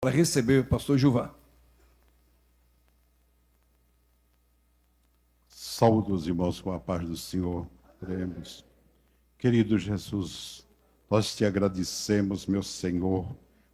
Para receber o pastor Gilvan. Saúde os irmãos com a paz do Senhor. Oremos. Querido Jesus, nós te agradecemos, meu Senhor,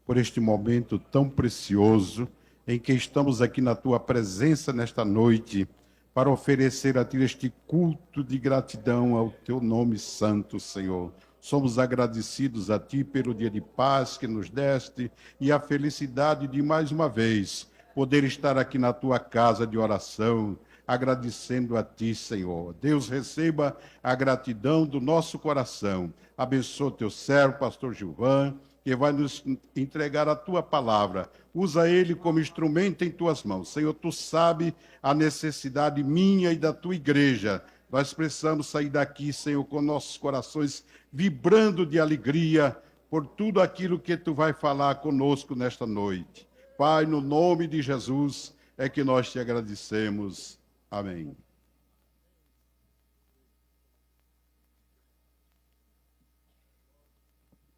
por este momento tão precioso em que estamos aqui na tua presença nesta noite para oferecer a ti este culto de gratidão ao teu nome santo, Senhor. Somos agradecidos a ti pelo dia de paz que nos deste e a felicidade de mais uma vez poder estar aqui na tua casa de oração, agradecendo a ti, Senhor. Deus, receba a gratidão do nosso coração. Abençoa teu servo, pastor Gilvan, que vai nos entregar a tua palavra. Usa ele como instrumento em tuas mãos. Senhor, tu sabe a necessidade minha e da tua igreja. Nós precisamos sair daqui, Senhor, com nossos corações vibrando de alegria por tudo aquilo que tu vai falar conosco nesta noite. Pai, no nome de Jesus, é que nós te agradecemos. Amém.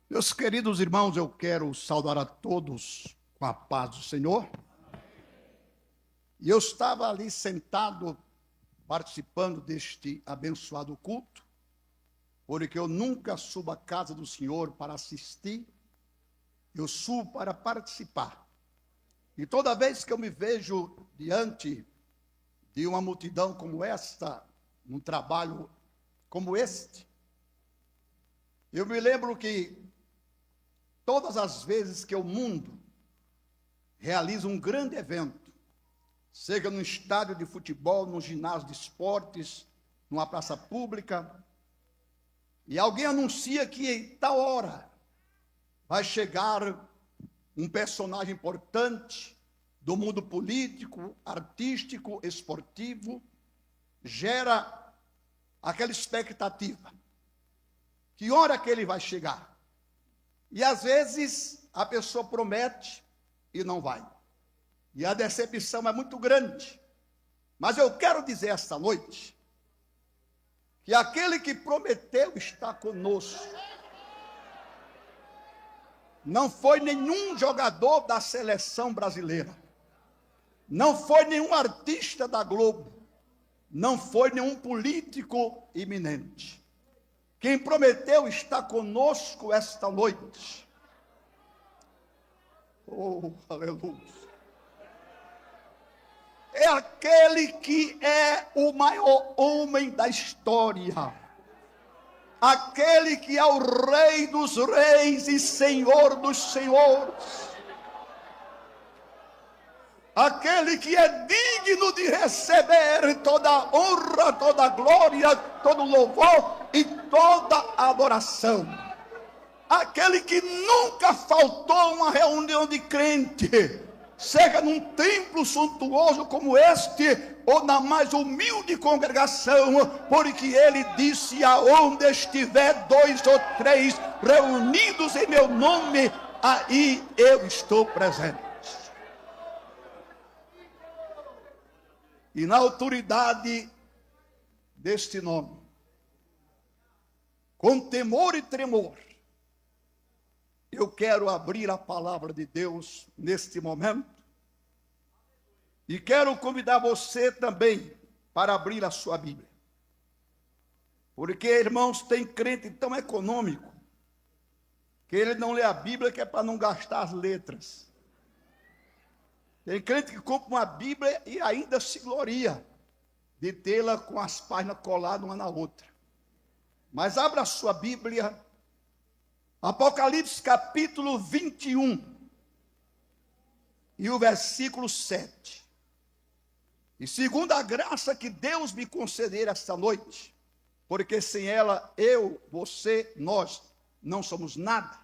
Meus queridos irmãos, eu quero saudar a todos com a paz do Senhor. E eu estava ali sentado, participando deste abençoado culto, porque eu nunca subo à casa do Senhor para assistir, eu subo para participar. E toda vez que eu me vejo diante de uma multidão como esta, num trabalho como este, eu me lembro que todas as vezes que o mundo realiza um grande evento, seja num estádio de futebol, num ginásio de esportes, numa praça pública, e alguém anuncia que em tal hora vai chegar um personagem importante do mundo político, artístico, esportivo, gera aquela expectativa. Que hora que ele vai chegar? E às vezes a pessoa promete e não vai. E a decepção é muito grande. Mas eu quero dizer esta noite que aquele que prometeu está conosco. Não foi nenhum jogador da seleção brasileira. Não foi nenhum artista da Globo. Não foi nenhum político iminente. Quem prometeu está conosco esta noite. Oh, aleluia. É aquele que é o maior homem da história. Aquele que é o Rei dos reis e Senhor dos senhores. Aquele que é digno de receber toda a honra, toda a glória, todo o louvor e toda a adoração. Aquele que nunca faltou uma reunião de crente, seja num templo suntuoso como este, ou na mais humilde congregação, porque ele disse: aonde estiver 2 ou 3 reunidos em meu nome, aí eu estou presente. E na autoridade deste nome, com temor e tremor, eu quero abrir a palavra de Deus neste momento. E quero convidar você também para abrir a sua Bíblia. Porque, irmãos, tem crente tão econômico que ele não lê a Bíblia, que é para não gastar as letras. Tem crente que compra uma Bíblia e ainda se gloria de tê-la com as páginas coladas uma na outra. Mas abra a sua Bíblia, Apocalipse capítulo 21, e o versículo 7. E segundo a graça que Deus me conceder esta noite, porque sem ela, eu, você, nós, não somos nada,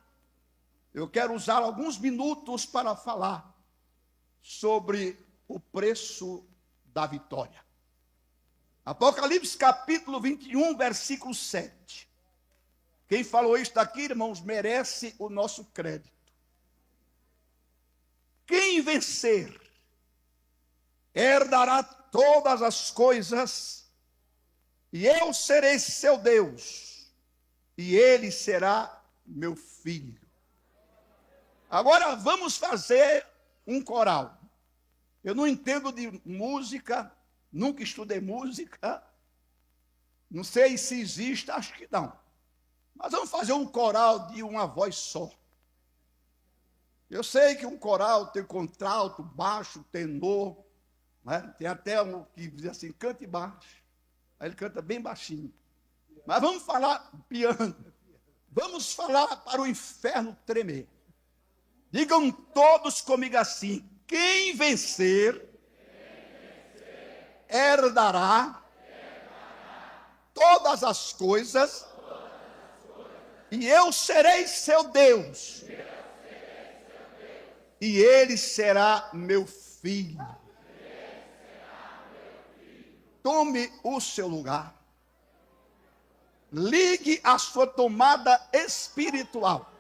eu quero usar alguns minutos para falar sobre o preço da vitória. Apocalipse capítulo 21, versículo 7. Quem falou isso aqui, irmãos, merece o nosso crédito. Quem vencer herdará todas as coisas, e eu serei seu Deus, e ele será meu filho. Agora vamos fazer um coral. Eu não entendo de música, nunca estudei música, não sei se existe, acho que não. Mas vamos fazer um coral de uma voz só. Eu sei que um coral tem contralto, baixo, tenor, né? Tem até um que diz assim, cante baixo. Aí ele canta bem baixinho. Mas vamos falar piano. Vamos falar para o inferno tremer. Digam todos comigo assim: quem vencer, herdará todas as coisas, e eu serei seu Deus, e ele será meu filho. Tome o seu lugar. Ligue a sua tomada espiritual.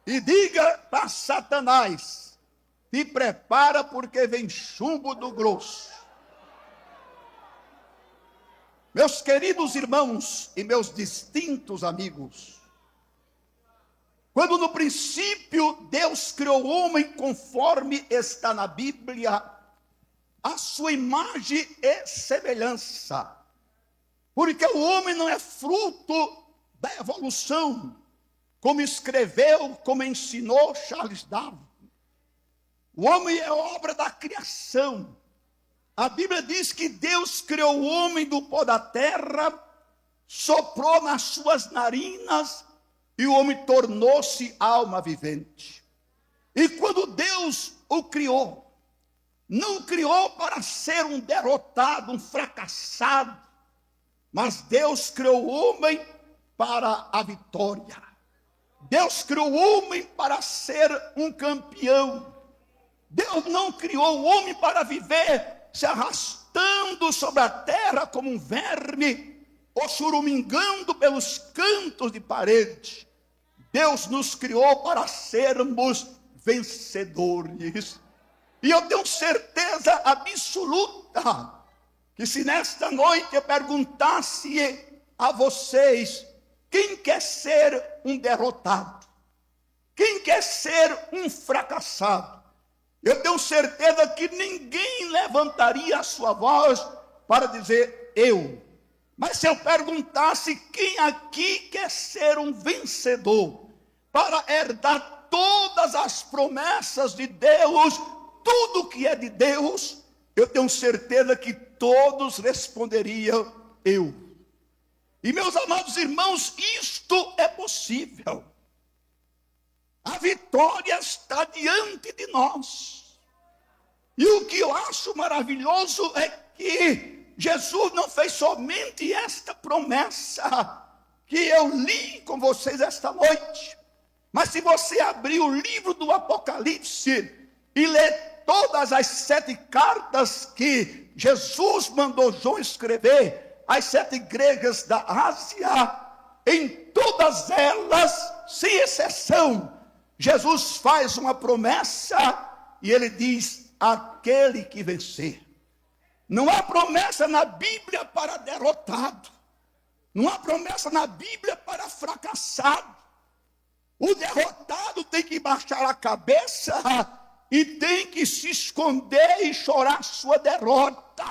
E diga para Satanás: te prepara porque vem chumbo do grosso. Meus queridos irmãos e meus distintos amigos, quando no princípio Deus criou o homem conforme está na Bíblia, a sua imagem e semelhança, porque o homem não é fruto da evolução, como escreveu, como ensinou Charles Darwin. O homem é obra da criação. A Bíblia diz que Deus criou o homem do pó da terra, soprou nas suas narinas e o homem tornou-se alma vivente. E quando Deus o criou, não o criou para ser um derrotado, um fracassado, mas Deus criou o homem para a vitória. Deus criou o homem para ser um campeão. Deus não criou o homem para viver se arrastando sobre a terra como um verme, ou churumingando pelos cantos de parede. Deus nos criou para sermos vencedores. E eu tenho certeza absoluta que se nesta noite eu perguntasse a vocês: quem quer ser um derrotado? Quem quer ser um fracassado? Eu tenho certeza que ninguém levantaria a sua voz para dizer eu. Mas se eu perguntasse quem aqui quer ser um vencedor, para herdar todas as promessas de Deus, tudo que é de Deus, eu tenho certeza que todos responderiam eu. E meus amados irmãos, isto é possível. A vitória está diante de nós. E o que eu acho maravilhoso é que Jesus não fez somente esta promessa que eu li com vocês esta noite. Mas se você abrir o livro do Apocalipse e ler todas as 7 cartas que Jesus mandou João escrever, as 7 igrejas da Ásia, em todas elas, sem exceção, Jesus faz uma promessa e ele diz: aquele que vencer. Não há promessa na Bíblia para derrotado. Não há promessa na Bíblia para fracassado. O derrotado tem que baixar a cabeça e tem que se esconder e chorar sua derrota.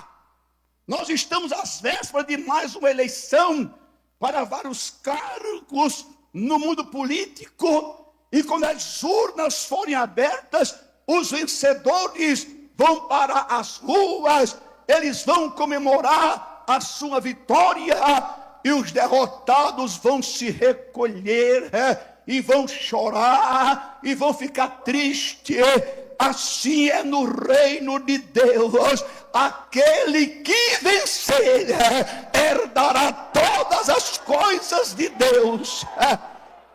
Nós estamos às vésperas de mais uma eleição para vários cargos no mundo político. E quando as urnas forem abertas, os vencedores vão para as ruas, eles vão comemorar a sua vitória, e os derrotados vão se recolher, e vão chorar, e vão ficar tristes. Assim é no reino de Deus. Aquele que vencer herdará todas as coisas de Deus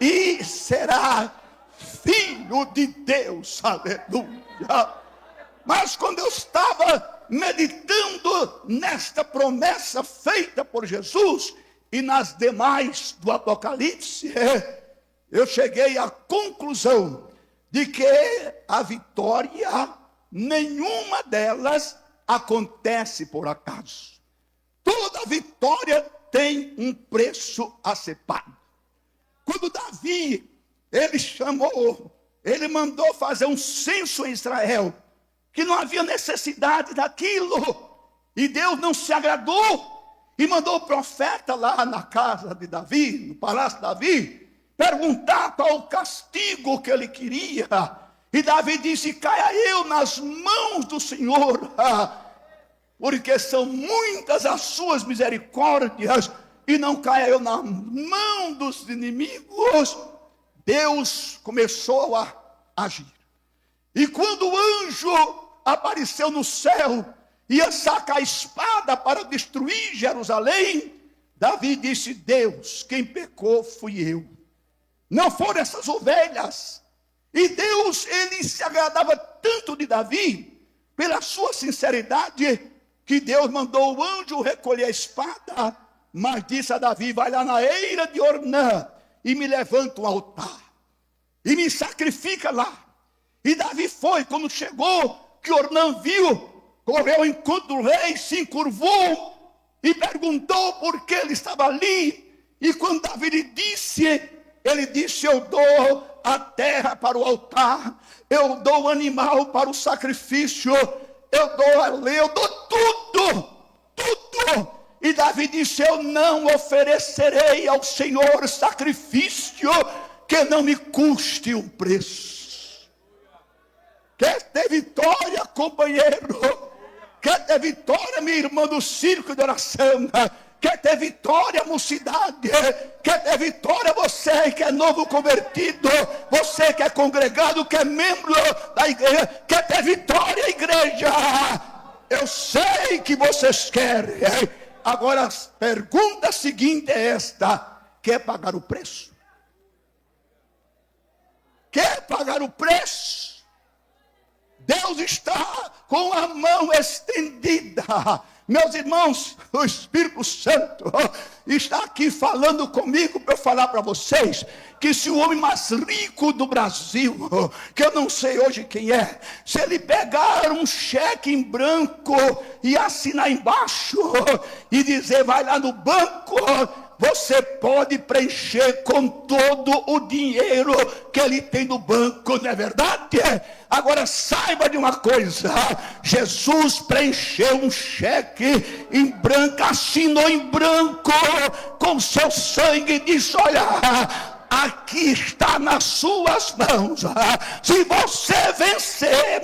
e será filho de Deus. Aleluia. Mas quando eu estava meditando nesta promessa feita por Jesus e nas demais do Apocalipse, eu cheguei à conclusão de que a vitória, nenhuma delas acontece por acaso. Toda vitória tem um preço a ser pago. Quando Davi ele mandou fazer um censo em Israel, que não havia necessidade daquilo. E Deus não se agradou e mandou o profeta lá na casa de Davi, no palácio de Davi, perguntar qual o castigo que ele queria. E Davi disse: caia eu nas mãos do Senhor, porque são muitas as suas misericórdias, e não caia eu na mão dos inimigos. Deus começou a agir. E quando o anjo apareceu no céu, ia sacar a espada para destruir Jerusalém, Davi disse: Deus, quem pecou fui eu, não foram essas ovelhas. E Deus, ele se agradava tanto de Davi, pela sua sinceridade, que Deus mandou o anjo recolher a espada, mas disse a Davi: vai lá na eira de Ornã e me levanta um altar e me sacrifica lá. E Davi foi. Quando chegou, que Ornã viu, correu ao encontro do rei, se encurvou e perguntou por que ele estava ali. E quando Davi lhe disse, ele disse: eu dou a terra para o altar, eu dou o animal para o sacrifício, eu dou a lei, eu dou tudo, tudo. E Davi disse: eu não oferecerei ao Senhor sacrifício que não me custe um preço. Quer ter vitória, companheiro? Quer ter vitória, minha irmã do circo de oração? Quer ter vitória, mocidade? Quer ter vitória, você que é novo convertido, você que é congregado, que é membro da igreja? Quer ter vitória, igreja? Eu sei que vocês querem. Agora a pergunta seguinte é esta: quer pagar o preço? Quer pagar o preço? Deus está com a mão estendida. Meus irmãos, o Espírito Santo está aqui falando comigo para eu falar para vocês que se o homem mais rico do Brasil, que eu não sei hoje quem é, se ele pegar um cheque em branco e assinar embaixo e dizer: vai lá no banco, você pode preencher com todo o dinheiro que ele tem no banco, não é verdade? Agora saiba de uma coisa: Jesus preencheu um cheque em branco, assinou em branco com seu sangue e disse: olha, aqui está nas suas mãos. Se você vencer,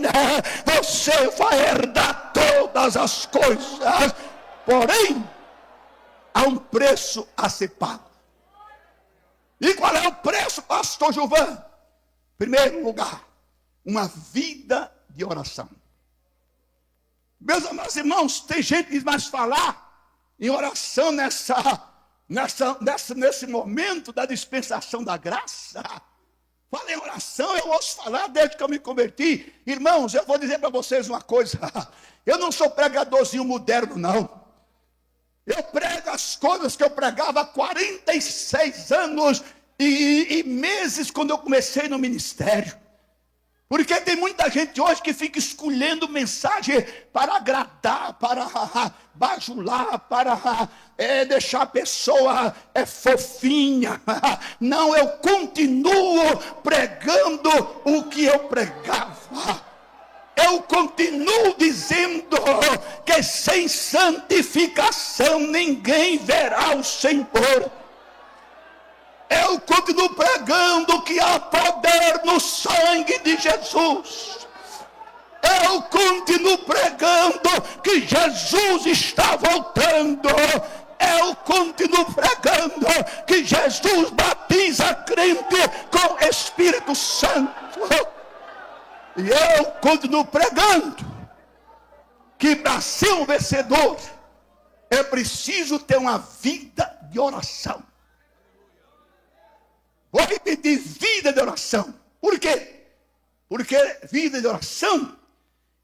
você vai herdar todas as coisas. Porém, há um preço a ser pago. E qual é o preço, pastor Gilvan? Em primeiro lugar, uma vida de oração. Meus amados irmãos, tem gente que vai falar em oração nesse momento da dispensação da graça. Fala em oração, eu ouço falar desde que eu me converti. Irmãos, eu vou dizer para vocês uma coisa: eu não sou pregadorzinho moderno, não. Eu prego as coisas que eu pregava há 46 anos e meses quando eu comecei no ministério. Porque tem muita gente hoje que fica escolhendo mensagem para agradar, para bajular, para deixar a pessoa fofinha. Não, eu continuo pregando o que eu pregava. Eu continuo dizendo que sem santificação ninguém verá o Senhor. Eu continuo pregando que há poder no sangue de Jesus. Eu continuo pregando que Jesus está voltando. Eu continuo pregando que Jesus batiza crente com Espírito Santo. E eu continuo pregando que para ser um vencedor é preciso ter uma vida de oração. Vou repetir: vida de oração. Por quê? Porque vida de oração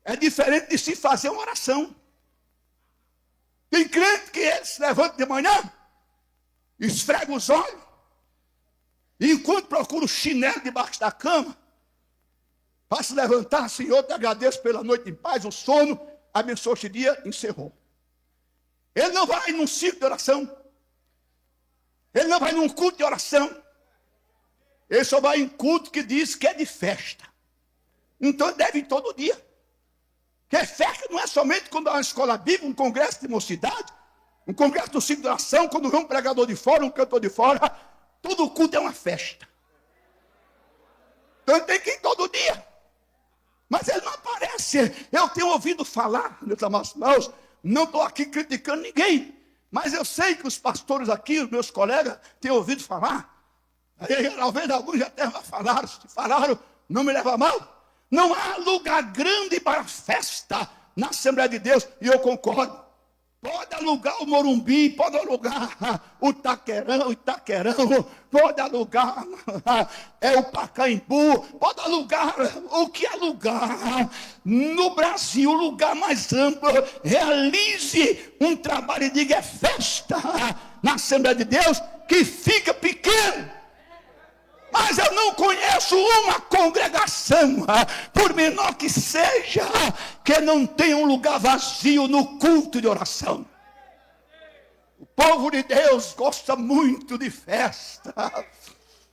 é diferente de se fazer uma oração. Tem crente que ele se levanta de manhã, esfrega os olhos, e enquanto procura o chinelo debaixo da cama, para se levantar: Senhor, te agradeço pela noite em paz, o sono, abençoe este dia, encerrou. Ele não vai num ciclo de oração. Ele não vai num culto de oração. Ele só vai em culto que diz que é de festa. Então ele deve ir todo dia. Porque festa não é somente quando há uma escola bíblica, um congresso de mocidade, um congresso do ciclo de oração, quando vem um pregador de fora, um cantor de fora. Todo culto é uma festa. Então ele tem que ir todo dia. Mas ele não aparece. Eu tenho ouvido falar, meus amados irmãos, não estou aqui criticando ninguém, mas eu sei que os pastores aqui, os meus colegas, têm ouvido falar. Talvez alguns já até falaram, se falaram, não me leva a mal. Não há lugar grande para festa na Assembleia de Deus, e eu concordo. Pode alugar o Morumbi, pode alugar o Itaquerão, pode alugar o Pacaembu, pode alugar o que alugar. No Brasil, o lugar mais amplo, realize um trabalho e diga, é festa na Assembleia de Deus, que fica pequeno. Mas eu não conheço uma congregação, por menor que seja, que não tenha um lugar vazio no culto de oração. O povo de Deus gosta muito de festa,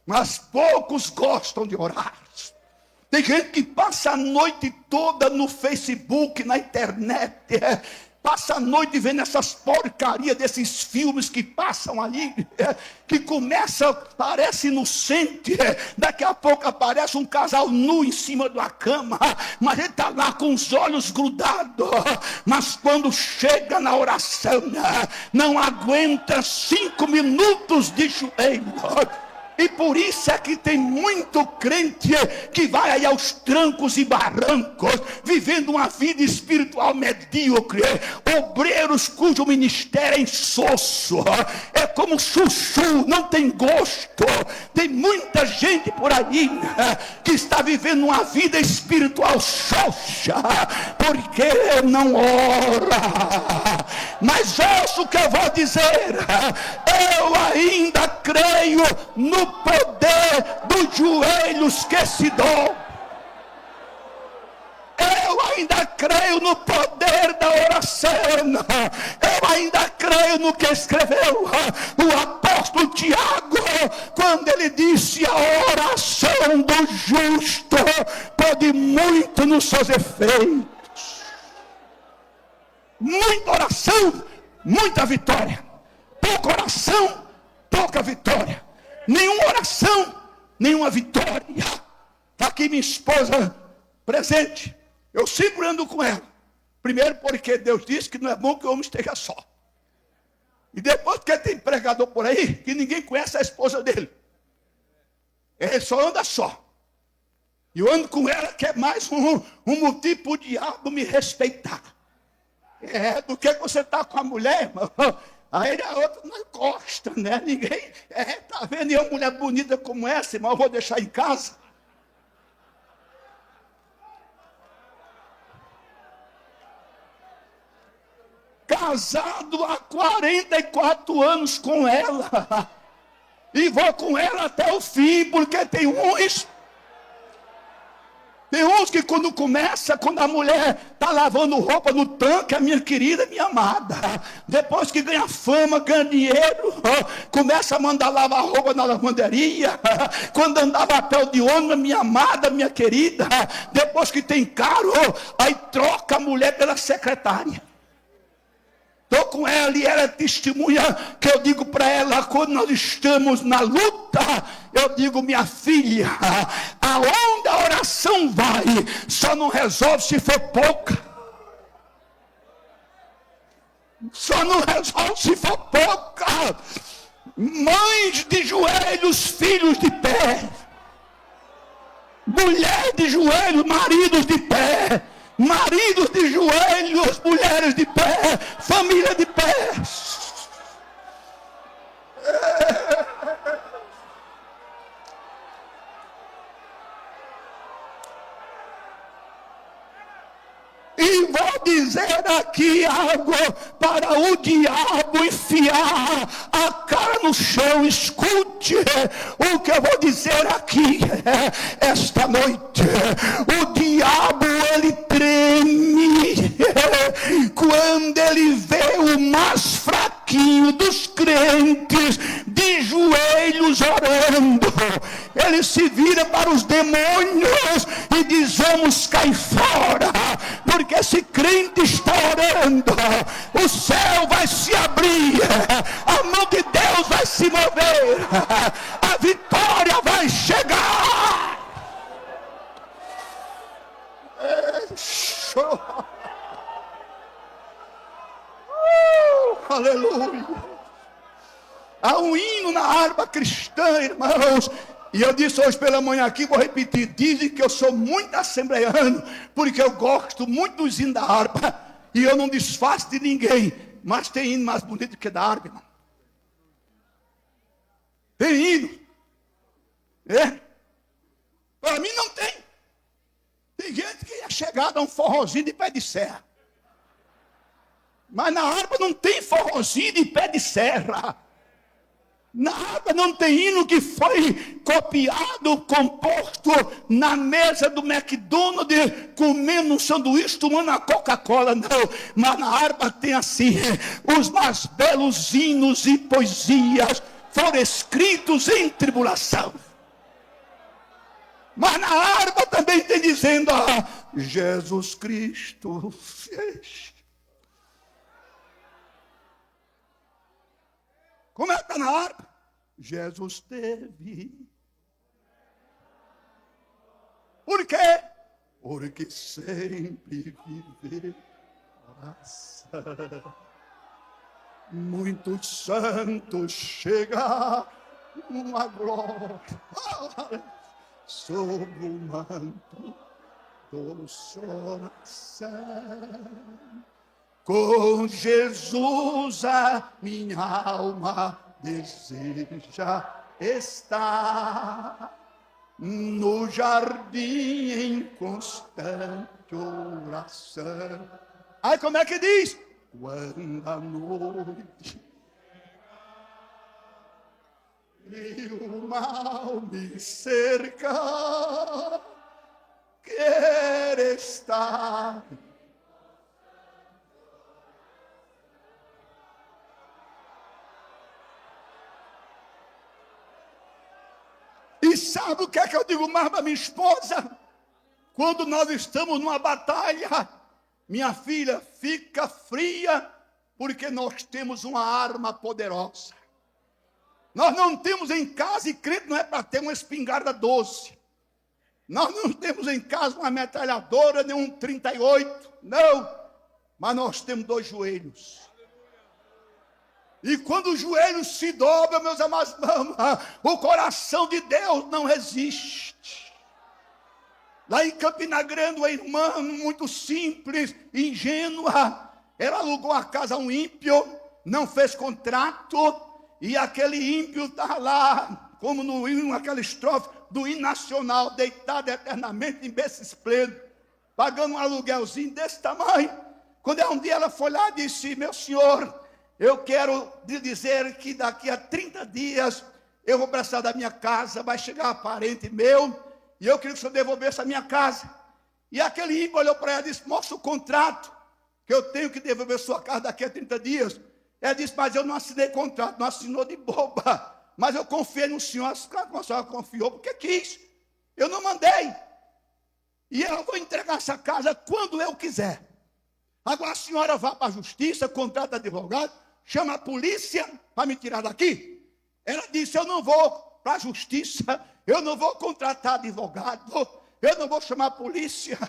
mas poucos gostam de orar. Tem gente que passa a noite toda no Facebook, na internet, passa a noite vendo essas porcarias desses filmes que passam ali, que começa, parece inocente, daqui a pouco aparece um casal nu em cima da cama, mas ele está lá com os olhos grudados, mas quando chega na oração, não aguenta 5 minutos de joelho. E por isso é que tem muito crente que vai aí aos trancos e barrancos, vivendo uma vida espiritual medíocre, obreiros cujo ministério é insosso, é como chuchu, não tem gosto. Tem muita gente por aí que está vivendo uma vida espiritual xoxa, porque não ora. Mas ouça o que eu vou dizer, eu ainda creio no poder dos joelhos que se dobram. Eu ainda creio no poder da oração. Eu ainda creio no que escreveu o apóstolo Tiago, quando ele disse, a oração do justo pode muito nos seus efeitos. Muita oração, muita vitória. Pouca oração, pouca vitória. Nenhuma oração, nenhuma vitória. Está aqui minha esposa presente. Eu sempre ando com ela. Primeiro porque Deus disse que não é bom que o homem esteja só. E depois porque tem pregador por aí que ninguém conhece a esposa dele. Ele só anda só. E eu ando com ela que é mais um motivo para o diabo me respeitar. Do que você está com a mulher, irmão. Aí a outra não gosta, né? Ninguém, tá vendo? E uma mulher bonita como essa, irmão, eu vou deixar em casa. Casado há 44 anos com ela. E vou com ela até o fim, porque tem uns que quando começa, quando a mulher está lavando roupa no tanque, a minha querida, minha amada, depois que ganha fama, ganha dinheiro, começa a mandar lavar roupa na lavanderia, quando andava a pé de ônibus, minha amada, minha querida, depois que tem carro, aí troca a mulher pela secretária. Estou com ela e ela é testemunha que eu digo para ela, quando nós estamos na luta, eu digo, minha filha, aonde a oração vai, só não resolve se for pouca. Só não resolve se for pouca. Mães de joelhos, filhos de pé. Mulher de joelhos, maridos de pé. Maridos de joelhos, mulheres de pé, família de pé. E vou dizer aqui algo para o diabo enfiar a cara no chão. Escute o que eu vou dizer aqui esta noite. O diabo, ele treme quando ele vê o mais fraquinho dos crentes de joelhos orando. Ele ele se vira para os demônios e diz: vamos cair fora, porque esse crente está orando, o céu vai se abrir, a mão de Deus vai se mover, a vitória vai chegar. Aleluia. Há um hino na harpa cristã, irmãos. E eu disse hoje pela manhã aqui, vou repetir. Dizem que eu sou muito assembleano, porque eu gosto muito dos hinos da harpa. E eu não desfaço de ninguém. Mas tem hino mais bonito que da harpa, irmão. Tem hino. Para mim não tem. Tem gente que é chegada a um forrozinho de pé de serra. Mas na harpa não tem forrozinho de pé de serra. Na harpa não tem hino que foi copiado, composto na mesa do McDonald's, comendo um sanduíche, tomando a Coca-Cola, não. Mas na harpa tem assim: os mais belos hinos e poesias foram escritos em tribulação. Mas na harpa também tem dizendo: Jesus Cristo fez. Como é que está na harpa? Jesus teve. Por quê? Porque sempre vive oração. Muitos santos chegaram a glória sobre o manto do coração. Com Jesus a minha alma deseja estar no jardim em constante oração. Aí como é que diz? Quando a noite e o mal me cerca, quer estar. E sabe o que é que eu digo mais para minha esposa? Quando nós estamos numa batalha, minha filha, fica fria, porque nós temos uma arma poderosa. Nós não temos em casa, e crente não é para ter uma espingarda 12. Nós não temos em casa uma metralhadora, nem um 38, não. Mas nós temos 2 joelhos. E quando os joelhos se dobram, meus amados, o coração de Deus não resiste. Lá em Campina Grande, uma irmã muito simples, ingênua, ela alugou a casa a um ímpio, não fez contrato, e aquele ímpio está lá, como no hino, aquela estrofe do hino nacional, deitado eternamente em berço esplêndido, pagando um aluguelzinho desse tamanho. Quando um dia ela foi lá e disse: meu senhor, eu quero lhe dizer que daqui a 30 dias eu vou precisar da minha casa, vai chegar um parente meu, e eu queria que o senhor devolvesse a minha casa. E aquele ímpio olhou para ela e disse: mostra o contrato, que eu tenho que devolver sua casa daqui a 30 dias. Ela disse: mas eu não assinei contrato. Não assinou de boba, mas eu confiei no senhor. A senhora confiou porque quis, eu não mandei. E eu vou entregar essa casa quando eu quiser. Agora a senhora vá para a justiça, contrata advogado, chama a polícia para me tirar daqui. Ela disse: eu não vou para a justiça, eu não vou contratar advogado, eu não vou chamar a polícia,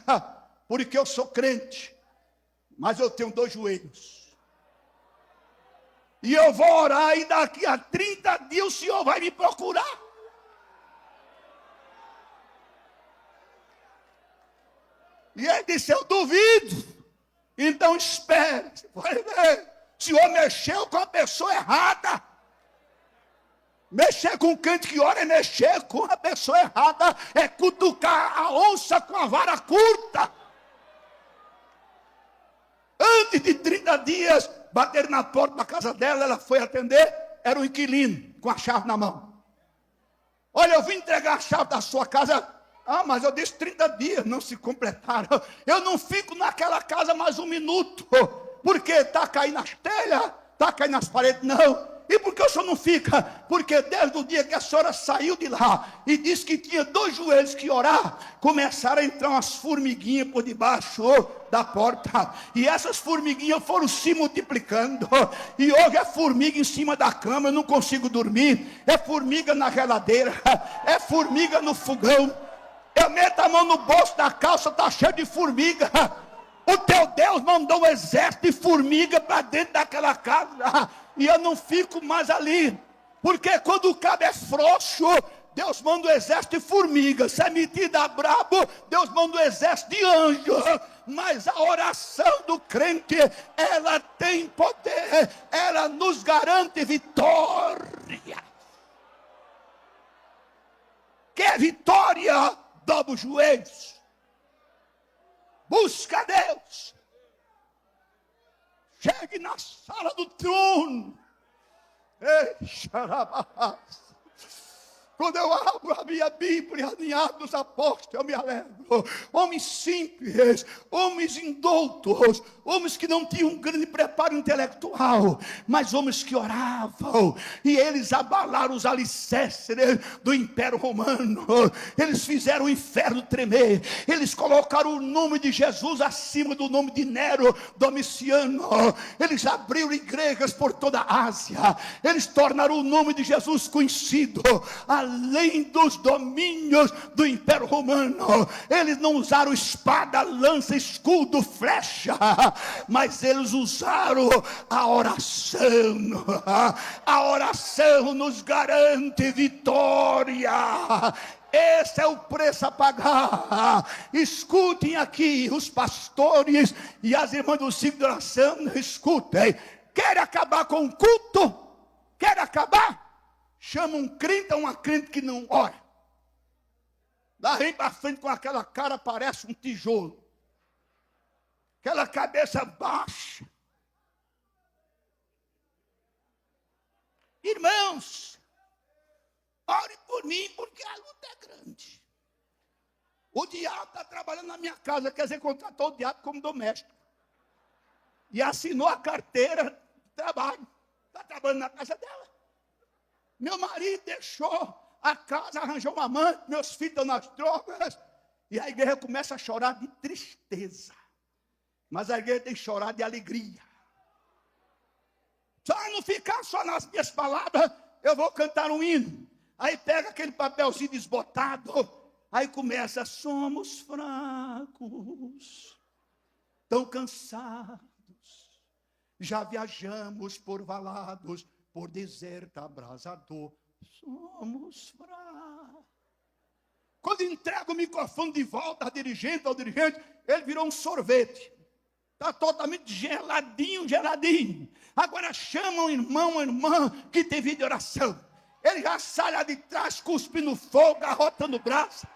porque eu sou crente, mas eu tenho 2 joelhos. E eu vou orar, e daqui a 30 dias o senhor vai me procurar. E ele disse: eu duvido. Então espere. Vai ver. O senhor mexeu com a pessoa errada. Mexer com o crente que ora é mexer com a pessoa errada. É cutucar a onça com a vara curta. Antes de 30 dias, bateram na porta da casa dela, ela foi atender, era um inquilino, com a chave na mão. Olha, eu vim entregar a chave da sua casa. Mas eu disse 30 dias, não se completaram. Eu não fico naquela casa mais um minuto, porque está caindo nas telhas, está caindo nas paredes. Não, E por que o senhor não fica? Porque desde o dia que a senhora saiu de lá e disse que tinha 2 joelhos que orar, começaram a entrar umas formiguinhas por debaixo da porta. E essas formiguinhas foram se multiplicando. E hoje é formiga em cima da cama, eu não consigo dormir. É formiga na geladeira, é formiga no fogão. Eu meto a mão no bolso da calça, está cheio de formiga. O teu Deus mandou um exército de formiga para dentro daquela casa. E eu não fico mais ali. Porque quando o cabo é frouxo, Deus manda um exército de formigas. Se é metida brabo, Deus manda um exército de anjos. Mas a oração do crente, ela tem poder. Ela nos garante vitória. Quer vitória? Dobra os joelhos. Busca Deus. Chegue na sala do trono. Ei, xarabás. Quando eu abro a minha Bíblia em Atos dos Apóstolos, eu me alegro. Homens simples, homens indoutos, homens que não tinham um grande preparo intelectual, mas homens que oravam. E eles abalaram os alicerces do Império Romano. Eles fizeram o inferno tremer. Eles colocaram o nome de Jesus acima do nome de Nero, Domiciano. Eles abriram igrejas por toda a Ásia. Eles tornaram o nome de Jesus conhecido além dos domínios do Império Romano. Eles não usaram espada, lança, escudo, flecha, mas eles usaram a oração. A oração nos garante vitória. Esse é o preço a pagar. Escutem aqui os pastores e as irmãs do ciclo de oração. Escutem. Quer acabar com o culto? Quer acabar? Chama um crente a uma crente que não ora. Daí para frente com aquela cara parece um tijolo. Aquela cabeça baixa. Irmãos, ore por mim porque a luta é grande. O diabo está trabalhando na minha casa, quer dizer, contratou o diabo como doméstico. E assinou a carteira de trabalho. Está trabalhando na casa dela. Meu marido deixou a casa, arranjou uma amante, meus filhos estão nas drogas. E a igreja começa a chorar de tristeza. Mas a igreja tem que chorar de alegria. Só não ficar só nas minhas palavras, eu vou cantar um hino. Aí pega aquele papelzinho desbotado, aí começa: somos fracos, tão cansados, já viajamos por valados, por deserto abrasador, somos fracos. Quando entrega o microfone de volta ao dirigente, ele virou um sorvete. Está totalmente geladinho, geladinho. Agora chama um irmão, uma irmã que tem vida de oração. Ele já sai lá de trás, cuspindo fogo, arrotando o braço.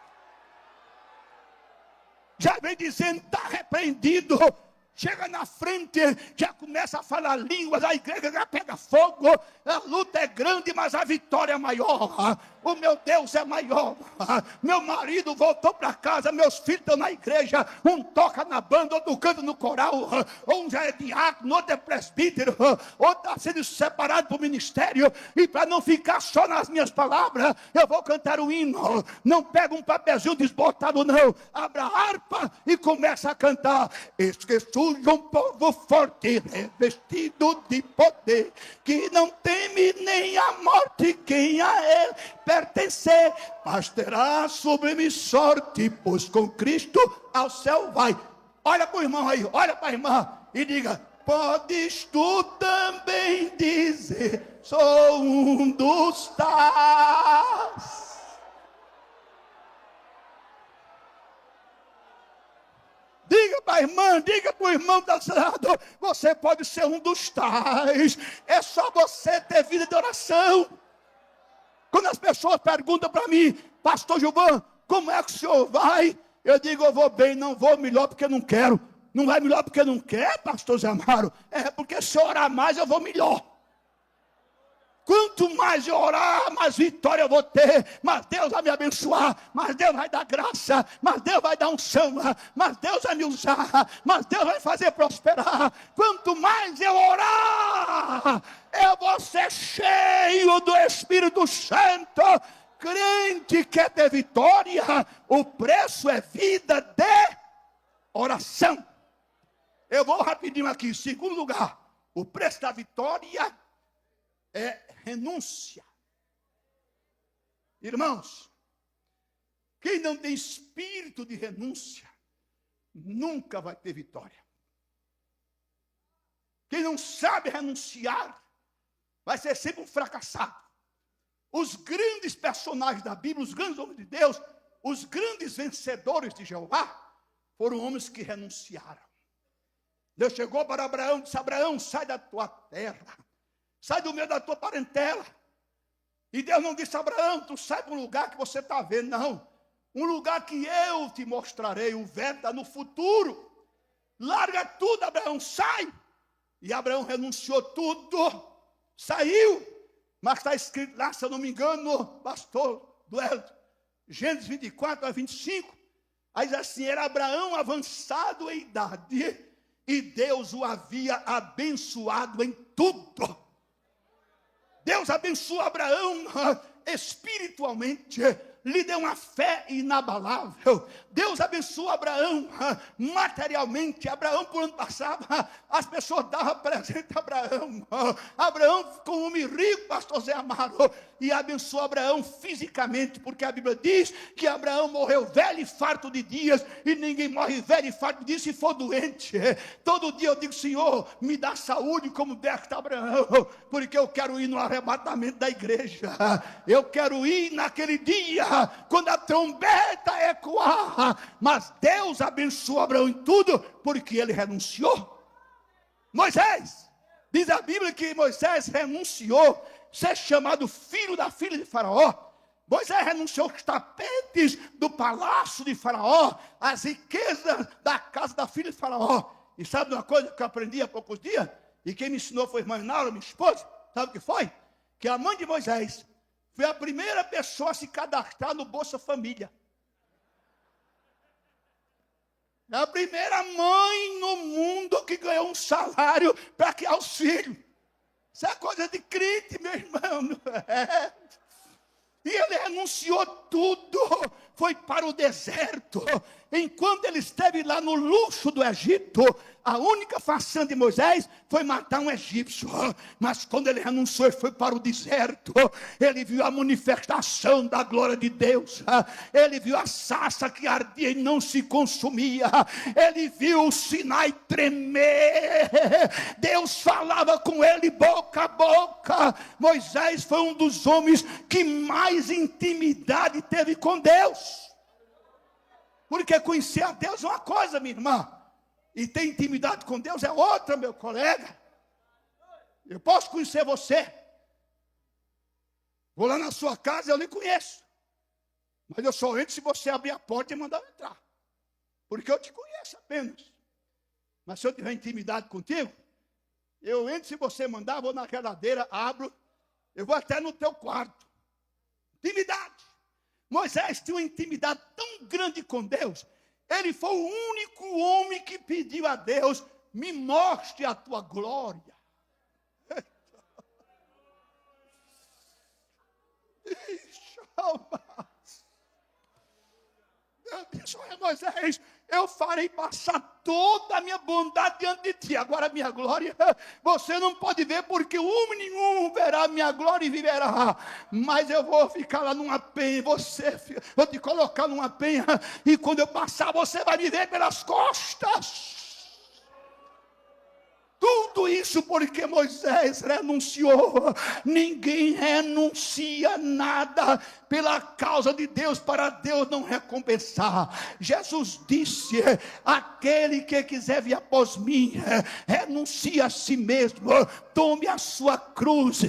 Já vem dizendo: está repreendido. Chega na frente, já começa a falar línguas, a igreja já pega fogo. A luta é grande, mas a vitória é maior. O meu Deus é maior. Meu marido voltou para casa, meus filhos estão na igreja. Um toca na banda, outro canta no coral. Um já é diácono, outro é presbítero, outro está sendo separado do ministério. E para não ficar só nas minhas palavras, eu vou cantar um hino. Não pega um papelzinho desbotado, não. Abra a harpa e começa a cantar. Esqueço um povo forte, revestido de poder, que não teme nem a morte, quem a ele pertencer, mas terá sublime sorte, pois com Cristo ao céu vai. Olha para o irmão aí, olha para a irmã e diga: podes tu também dizer, sou um dos tais. Diga para a irmã, diga para o irmão da lado: você pode ser um dos tais. É só você ter vida de oração. Quando as pessoas perguntam para mim: pastor Gilvan, como é que o senhor vai? Eu digo: eu vou bem, não vou melhor porque não quero. Não vai melhor porque não quer, pastor Zé Amaro? É porque se eu orar mais eu vou melhor. Quanto mais eu orar, mais vitória eu vou ter. Mas Deus vai me abençoar, mas Deus vai dar graça, mas Deus vai dar unção, mas Deus vai me usar, mas Deus vai fazer prosperar. Quanto mais eu orar, eu vou ser cheio do Espírito Santo. Crente quer ter vitória, o preço é vida de oração. Eu vou rapidinho aqui. Em segundo lugar, o preço da vitória é renúncia. Irmãos, quem não tem espírito de renúncia, nunca vai ter vitória. Quem não sabe renunciar, vai ser sempre um fracassado. Os grandes personagens da Bíblia, os grandes homens de Deus, os grandes vencedores de Jeová, foram homens que renunciaram. Deus chegou para Abraão e disse: Abraão, sai da tua terra, sai do meio da tua parentela. E Deus não disse: Abraão, tu sai para um lugar que você está vendo, não. Um lugar que eu te mostrarei, o verbo está no futuro. Larga tudo, Abraão, sai. E Abraão renunciou tudo, saiu. Mas está escrito lá, se eu não me engano, pastor Duelo, Gênesis 24 a 25, aí diz assim: era Abraão avançado em idade, e Deus o havia abençoado em tudo. Deus abençoou Abraão espiritualmente, lhe deu uma fé inabalável. Deus abençoou Abraão materialmente. Abraão, por onde passava, as pessoas davam presente a Abraão. Abraão ficou um homem rico, pastor Zé Amaro, e abençoou Abraão fisicamente, porque a Bíblia diz que Abraão morreu velho e farto de dias, e ninguém morre velho e farto de dias se for doente. Todo dia eu digo: Senhor, me dá saúde como desta Abraão, porque eu quero ir no arrebatamento da igreja. Eu quero ir naquele dia, quando a trombeta ecoar. Mas Deus abençoou Abraão em tudo, porque ele renunciou. Moisés, diz a Bíblia que Moisés renunciou ser chamado filho da filha de Faraó. Moisés renunciou os tapetes do palácio de Faraó, as riquezas da casa da filha de Faraó. E sabe uma coisa que eu aprendi há poucos dias? E quem me ensinou foi a irmã Naura, minha esposa. Sabe o que foi? Que a mãe de Moisés foi a primeira pessoa a se cadastrar no Bolsa Família. É a primeira mãe no mundo que ganhou um salário para criar os filhos. Isso é coisa de crente, meu irmão. Não é? E ele renunciou tudo, foi para o deserto. Enquanto ele esteve lá no luxo do Egito, a única façanha de Moisés foi matar um egípcio. Mas quando ele renunciou e foi para o deserto, ele viu a manifestação da glória de Deus. Ele viu a sarça que ardia e não se consumia. Ele viu o Sinai tremer. Deus falava com ele boca a boca. Moisés foi um dos homens que mais intimidade teve com Deus. Porque conhecer a Deus é uma coisa, minha irmã, e ter intimidade com Deus é outra, meu colega. Eu posso conhecer você, vou lá na sua casa, eu lhe conheço, mas eu só entro se você abrir a porta e mandar eu entrar, porque eu te conheço apenas. Mas se eu tiver intimidade contigo, eu entro se você mandar, vou na geladeira, abro, eu vou até no teu quarto. Intimidade. Moisés tinha uma intimidade tão grande com Deus. Ele foi o único homem que pediu a Deus: me mostre a tua glória. Deus disse: olha, Moisés, eu farei passar toda a minha bondade diante de ti. Agora a minha glória você não pode ver, porque homem nenhum verá a minha glória e viverá. Mas eu vou ficar lá numa penha, vou te colocar numa penha, e quando eu passar você vai me ver pelas costas. Tudo isso porque Moisés renunciou. Ninguém renuncia nada pela causa de Deus, para Deus não recompensar. Jesus disse: aquele que quiser vir após mim, renuncie a si mesmo, tome a sua cruz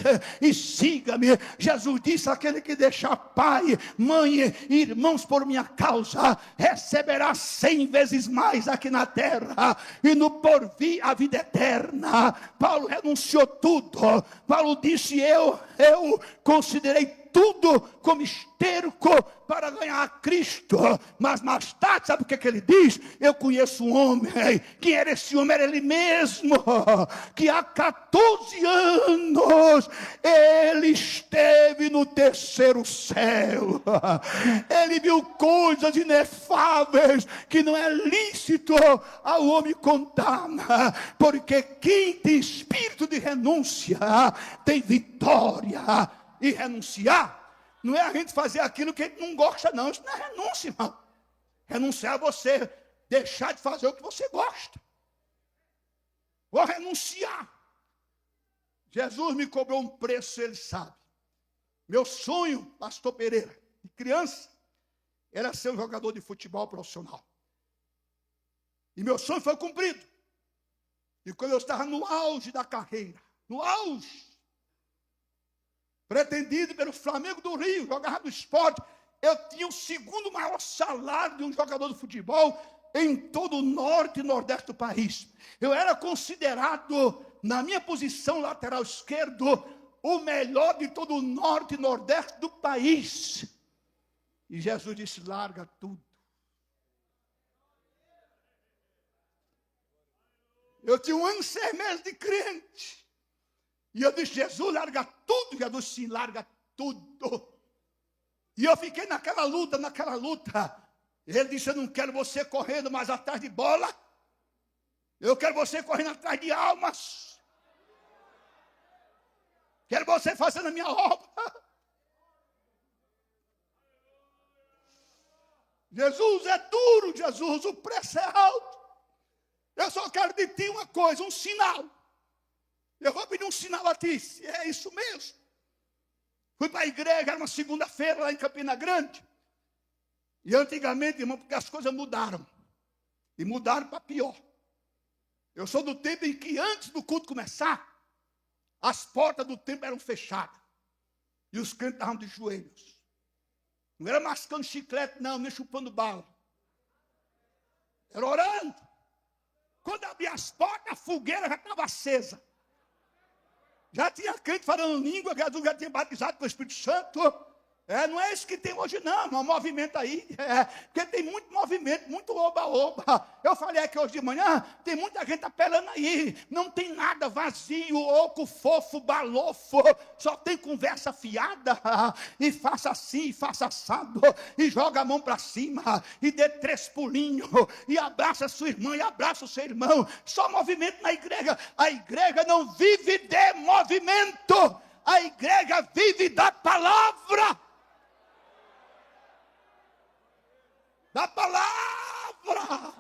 e siga-me. Jesus disse: aquele que deixar pai, mãe e irmãos por minha causa, receberá 100 vezes mais aqui na terra, e no porvir a vida eterna. eterna. Paulo renunciou tudo. Paulo disse, eu considerei tudo como esterco para ganhar a Cristo. Mas mais tarde, sabe o que ele diz? Eu conheço um homem. Quem era esse homem? Era ele mesmo, que há 14 anos ele esteve no terceiro céu. Ele viu coisas inefáveis que não é lícito ao homem contar, porque quem tem espírito de renúncia tem vitória. E renunciar não é a gente fazer aquilo que a gente não gosta, não. Isso não é renúncia, irmão. Renunciar é você deixar de fazer o que você gosta. Vou renunciar. Jesus me cobrou um preço, ele sabe. Meu sonho, pastor Pereira, de criança, era ser um jogador de futebol profissional. E meu sonho foi cumprido. E quando eu estava no auge da carreira, no auge, pretendido pelo Flamengo do Rio, jogava do esporte, eu tinha o segundo maior salário de um jogador de futebol em todo o norte e nordeste do país. Eu era considerado, na minha posição lateral esquerdo, o melhor de todo o norte e nordeste do país. E Jesus disse, larga tudo. Eu tinha 1 ano e 6 meses de crente. E eu disse, Jesus, larga tudo. Jesus disse, sim, larga tudo. E eu fiquei naquela luta. Ele disse, eu não quero você correndo mais atrás de bola. Eu quero você correndo atrás de almas. Quero você fazendo a minha obra. Jesus é duro, Jesus, o preço é alto. Eu só quero de ti uma coisa, um sinal. Eu vou pedir um sinal a ti. É isso mesmo. Fui para a igreja, era uma segunda-feira lá em Campina Grande. E antigamente, irmão, porque as coisas mudaram. E mudaram para pior. Eu sou do tempo em que antes do culto começar, as portas do templo eram fechadas. E os crentes estavam de joelhos. Não era mascando chiclete, não, nem chupando bala. Era orando. Quando abria as portas, a fogueira já estava acesa. Já tinha crente falando língua, Jesus já tinha batizado com o Espírito Santo. Não é isso que tem hoje, não. É um movimento aí. Porque tem muito movimento, muito oba-oba. Eu falei aqui hoje de manhã, tem muita gente apelando aí. Não tem nada, vazio, oco, fofo, balofo. Só tem conversa fiada. E faça assim, faça assado. E joga a mão para cima. E dê 3 pulinhos. E abraça a sua irmã, e abraça o seu irmão. Só movimento na igreja. A igreja não vive de movimento. A igreja vive da palavra. Da palavra.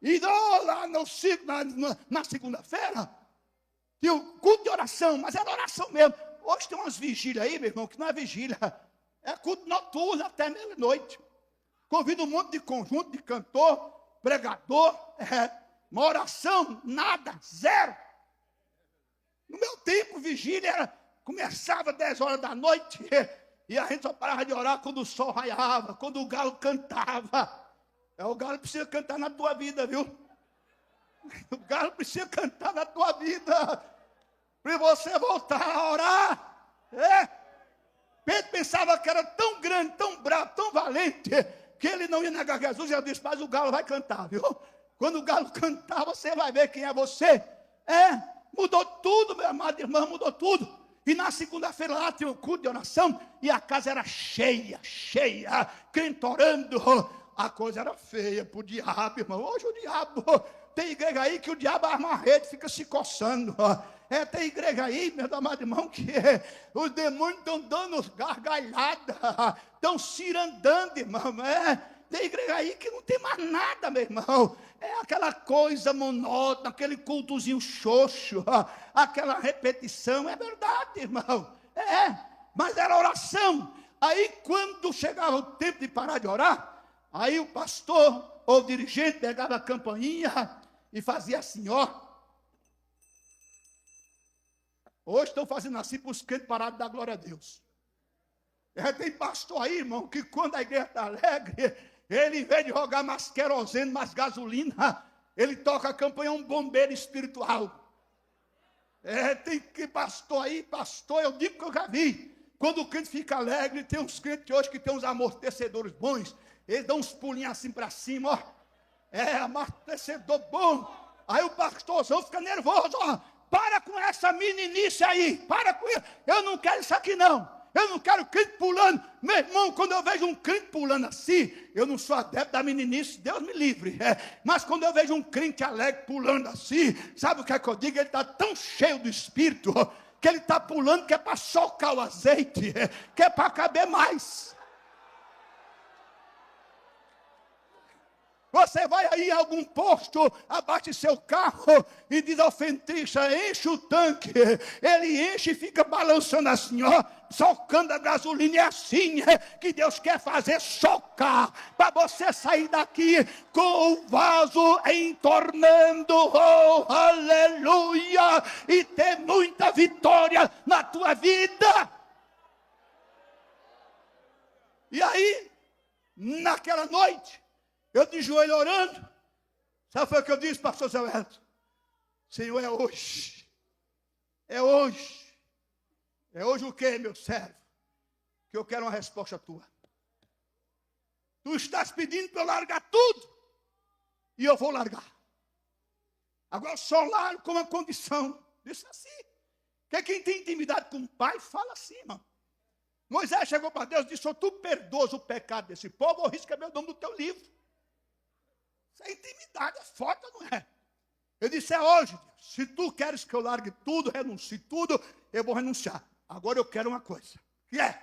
E lá na segunda-feira, tinha o culto de oração, mas era oração mesmo. Hoje tem umas vigílias aí, meu irmão, que não é vigília. É culto noturno até meia-noite. Convido um monte de conjunto, de cantor, pregador. Uma oração, nada, zero. No meu tempo, vigília começava às 10 horas da noite. E a gente só parava de orar quando o sol raiava, quando o galo cantava. O galo precisa cantar na tua vida, viu? O galo precisa cantar na tua vida. Para você voltar a orar. Pedro pensava que era tão grande, tão bravo, tão valente, que ele não ia negar Jesus. E eu disse, mas o galo vai cantar, viu? Quando o galo cantar, você vai ver quem é você. Mudou tudo, meu amado irmão, mudou tudo. E na segunda-feira lá tinha um culto de oração e a casa era cheia, crente orando. A coisa era feia para o diabo, irmão. Hoje o diabo, tem igreja aí que o diabo arma a rede, fica se coçando. Tem igreja aí, meu amado irmão, que os demônios estão dando gargalhadas, estão cirandando, irmão. Tem igreja aí que não tem mais nada, meu irmão. Aquela coisa monótona, aquele cultozinho xoxo, aquela repetição. É verdade, irmão. Mas era oração. Aí quando chegava o tempo de parar de orar, aí o pastor ou o dirigente pegava a campainha e fazia assim, ó. Hoje estão fazendo assim para os crentes pararem de dar glória a Deus. Tem pastor aí, irmão, que quando a igreja está alegre, ele, em vez de jogar mais querosene, mais gasolina, ele toca a campanha, é um bombeiro espiritual. Tem que pastor aí, pastor, eu digo que eu já vi. Quando o crente fica alegre, tem uns crentes hoje que tem uns amortecedores bons, eles dão uns pulinhos assim para cima, ó. Amortecedor bom. Aí o pastorzão fica nervoso, ó. Para com essa meninice aí, para com isso. Eu não quero isso aqui não. Eu não quero crente pulando. Meu irmão, quando eu vejo um crente pulando assim, eu não sou adepto da meninice, Deus me livre. Mas quando eu vejo um crente alegre pulando assim, sabe o que é que eu digo? Ele está tão cheio do Espírito, que ele está pulando que é para socar o azeite, que é para caber mais. Você vai aí em algum posto, abate seu carro e diz ao frentista, enche o tanque. Ele enche e fica balançando assim, ó, socando a gasolina. É assim que Deus quer fazer, socar, para você sair daqui com o vaso entornando, oh, aleluia, e ter muita vitória na tua vida. E aí, naquela noite, eu de joelho orando. Sabe o que eu disse, pastor Zé Wellington? Senhor, é hoje. É hoje. É hoje o quê, meu servo? Que eu quero uma resposta tua. Tu estás pedindo para eu largar tudo. E eu vou largar. Agora só largo com uma condição. Disse assim. Porque quem tem intimidade com o pai, fala assim, irmão. Moisés chegou para Deus e disse, se tu perdoas o pecado desse povo, eu risco meu nome do teu livro. Isso é intimidade, é foda, não é? Eu disse, é hoje, Deus. Se tu queres que eu largue tudo, renuncie tudo, eu vou renunciar. Agora eu quero uma coisa, que é,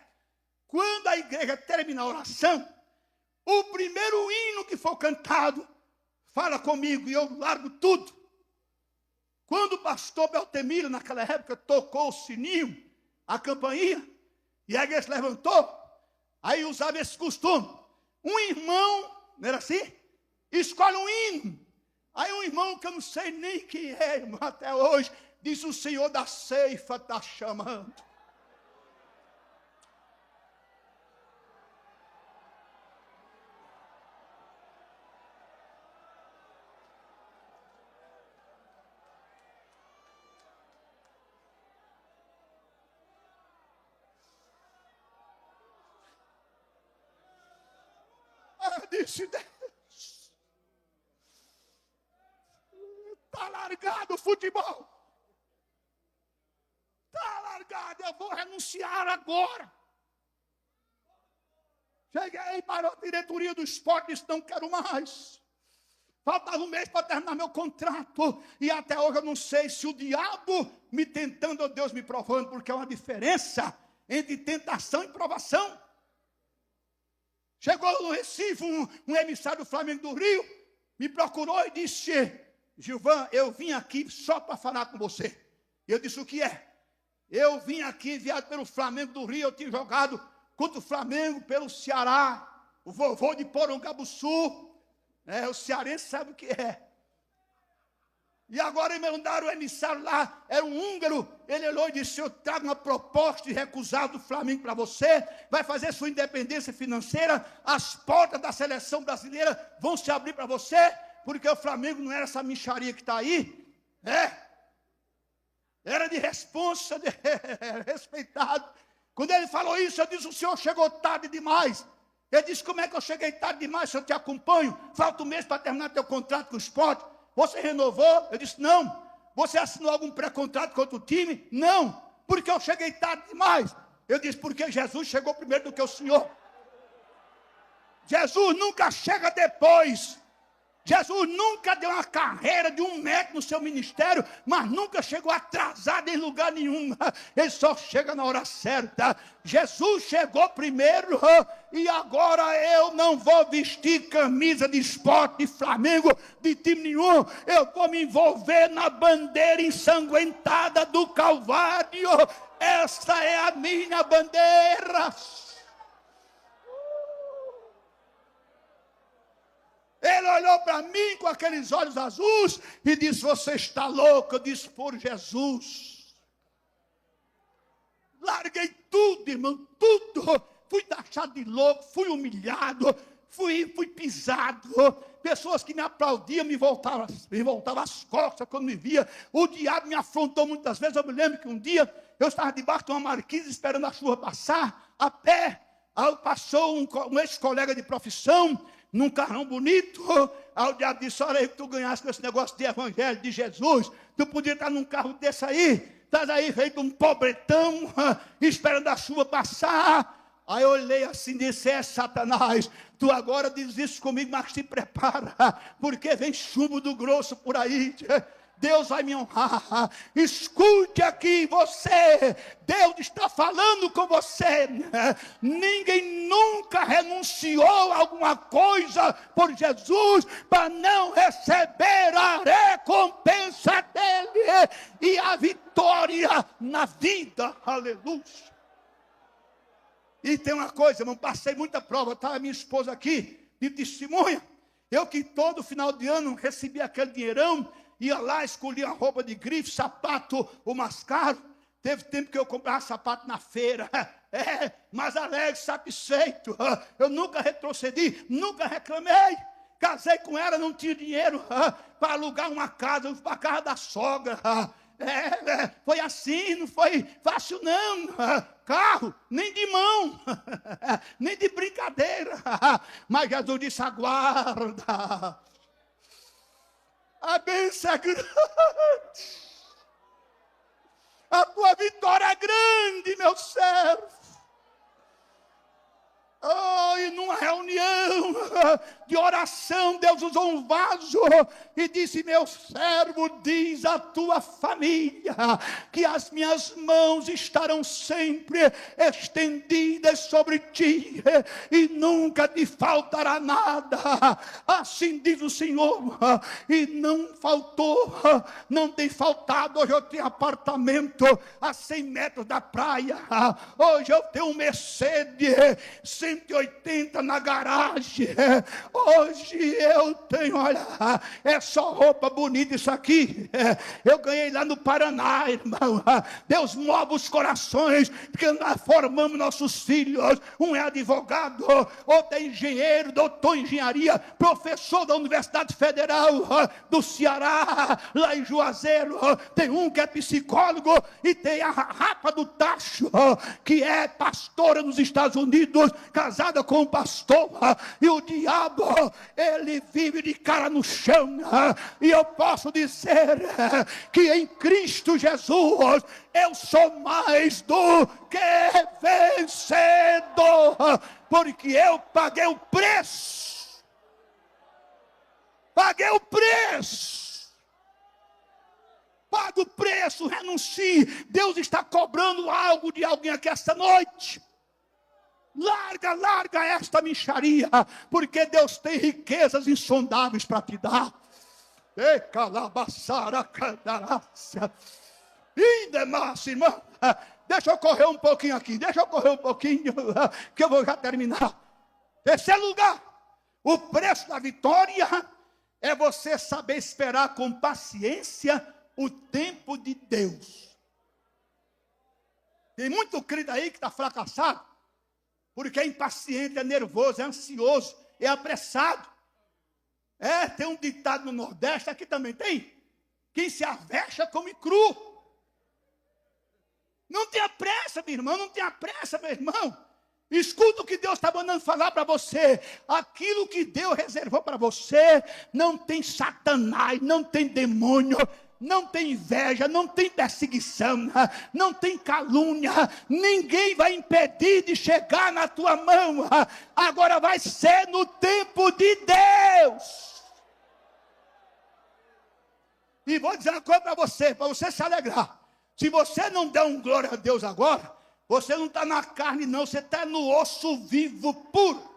quando a igreja terminar a oração, o primeiro hino que for cantado, fala comigo e eu largo tudo. Quando o pastor Beltemiro, naquela época, tocou o sininho, a campainha, e a igreja se levantou, aí usava esse costume. Um irmão, não era assim? Escolhe um hino. Aí um irmão que eu não sei nem quem é, irmão, até hoje, diz, o Senhor da ceifa está chamando. Eu disse, está largado o futebol. Está largado, eu vou renunciar agora. Cheguei para a diretoria do esporte e disse, não quero mais. Faltava um mês para terminar meu contrato. E até hoje eu não sei se o diabo me tentando ou Deus me provando, porque é uma diferença entre tentação e provação. Chegou no Recife um emissário do Flamengo do Rio, me procurou e disse, Gilvan, eu vim aqui só para falar com você. Eu disse, o que é? Eu vim aqui enviado pelo Flamengo do Rio, eu tinha jogado contra o Flamengo pelo Ceará, o vovô de Porongabuçu, o cearense sabe o que é. E agora me mandaram o emissário lá, era um húngaro, ele olhou e disse, eu trago uma proposta de recusar do Flamengo para você, vai fazer sua independência financeira, as portas da seleção brasileira vão se abrir para você, porque o Flamengo não era essa mixaria que está aí, era de responsa, respeitado. Quando ele falou isso, eu disse, o senhor chegou tarde demais. Ele disse, como é que eu cheguei tarde demais se eu te acompanho? Falta um mês para terminar teu contrato com o esporte. Você renovou? Eu disse, não. Você assinou algum pré-contrato com outro time? Não. Porque eu cheguei tarde demais. Eu disse, porque Jesus chegou primeiro do que o senhor. Jesus nunca chega depois. Jesus nunca deu uma carreira de 1 metro no seu ministério, mas nunca chegou atrasado em lugar nenhum. Ele só chega na hora certa. Jesus chegou primeiro e agora eu não vou vestir camisa de esporte, de Flamengo, de time nenhum. Eu vou me envolver na bandeira ensanguentada do Calvário. Esta é a minha bandeira. Ele olhou para mim com aqueles olhos azuis e disse, você está louco? Eu disse, por Jesus. Larguei tudo, irmão, tudo. Fui taxado de louco, fui humilhado, fui pisado. Pessoas que me aplaudiam me voltavam as costas quando me via. O diabo me afrontou muitas vezes. Eu me lembro que um dia eu estava debaixo de uma marquise esperando a chuva passar, a pé. Aí passou um ex-colega de profissão, num carrão bonito. Aí o diabo disse: olha aí, que tu ganhasse com esse negócio de evangelho de Jesus, tu podia estar num carro desse aí. Estás aí feito um pobretão, esperando a chuva passar. Aí eu olhei assim e disse: Satanás, tu agora diz isso comigo, mas se prepara, porque vem chumbo do grosso por aí. Deus vai me honrar. Escute aqui você, Deus está falando com você. Ninguém nunca renunciou a alguma coisa por Jesus para não receber a recompensa dele e a vitória na vida. Aleluia. E tem uma coisa, irmão, passei muita prova. Estava minha esposa aqui de testemunha. Eu que todo final de ano recebia aquele dinheirão, ia lá, escolhia uma roupa de grife, sapato o mais caro. Teve tempo que eu comprava sapato na feira. Mas alegre, satisfeito. Eu nunca retrocedi, nunca reclamei. Casei com ela, não tinha dinheiro para alugar uma casa, para a casa da sogra. Foi assim, não foi fácil não. Carro, nem de mão, nem de brincadeira. Mas Jesus disse: aguarda. A bênção é grande. A tua vitória é grande, meu servo. Oh, e numa reunião de oração, Deus usou um vaso e disse: meu servo, diz à tua família que as minhas mãos estarão sempre estendidas sobre ti e nunca te faltará nada. Assim diz o Senhor. E não faltou, não tem faltado. Hoje eu tenho apartamento a 100 metros da praia. Hoje eu tenho um Mercedes 180 na garagem. Hoje eu tenho, olha, é só roupa bonita isso aqui. Eu ganhei lá no Paraná, irmão. Deus move os corações, porque nós formamos nossos filhos. Um é advogado, outro é engenheiro, doutor em engenharia, professor da Universidade Federal do Ceará, lá em Juazeiro. Tem um que é psicólogo e tem a Rapa do Tacho, que é pastora nos Estados Unidos, casada com um pastor. E o diabo, ele vive de cara no chão. E eu posso dizer que em Cristo Jesus eu sou mais do que vencedor, porque eu paguei o preço. Paguei o preço. Pague o preço, renuncie. Deus está cobrando algo de alguém aqui esta noite. Larga esta mixaria, porque Deus tem riquezas insondáveis para te dar. E calabaçara candarácia. E demais, irmão. Deixa eu correr um pouquinho aqui, que eu vou já terminar. Terceiro lugar, o preço da vitória é você saber esperar com paciência o tempo de Deus. Tem muito crente aí que está fracassado, porque é impaciente, é nervoso, é ansioso, é apressado. Tem um ditado no Nordeste, aqui também tem: quem se avexa come cru. Não tenha pressa, meu irmão, não tenha pressa, meu irmão. Escuta o que Deus está mandando falar para você. Aquilo que Deus reservou para você, não tem Satanás, não tem demônio, não tem inveja, não tem perseguição, não tem calúnia. Ninguém vai impedir de chegar na tua mão. Agora vai ser no tempo de Deus. E vou dizer uma coisa para você se alegrar. Se você não der um glória a Deus agora, você não está na carne não, você está no osso vivo puro.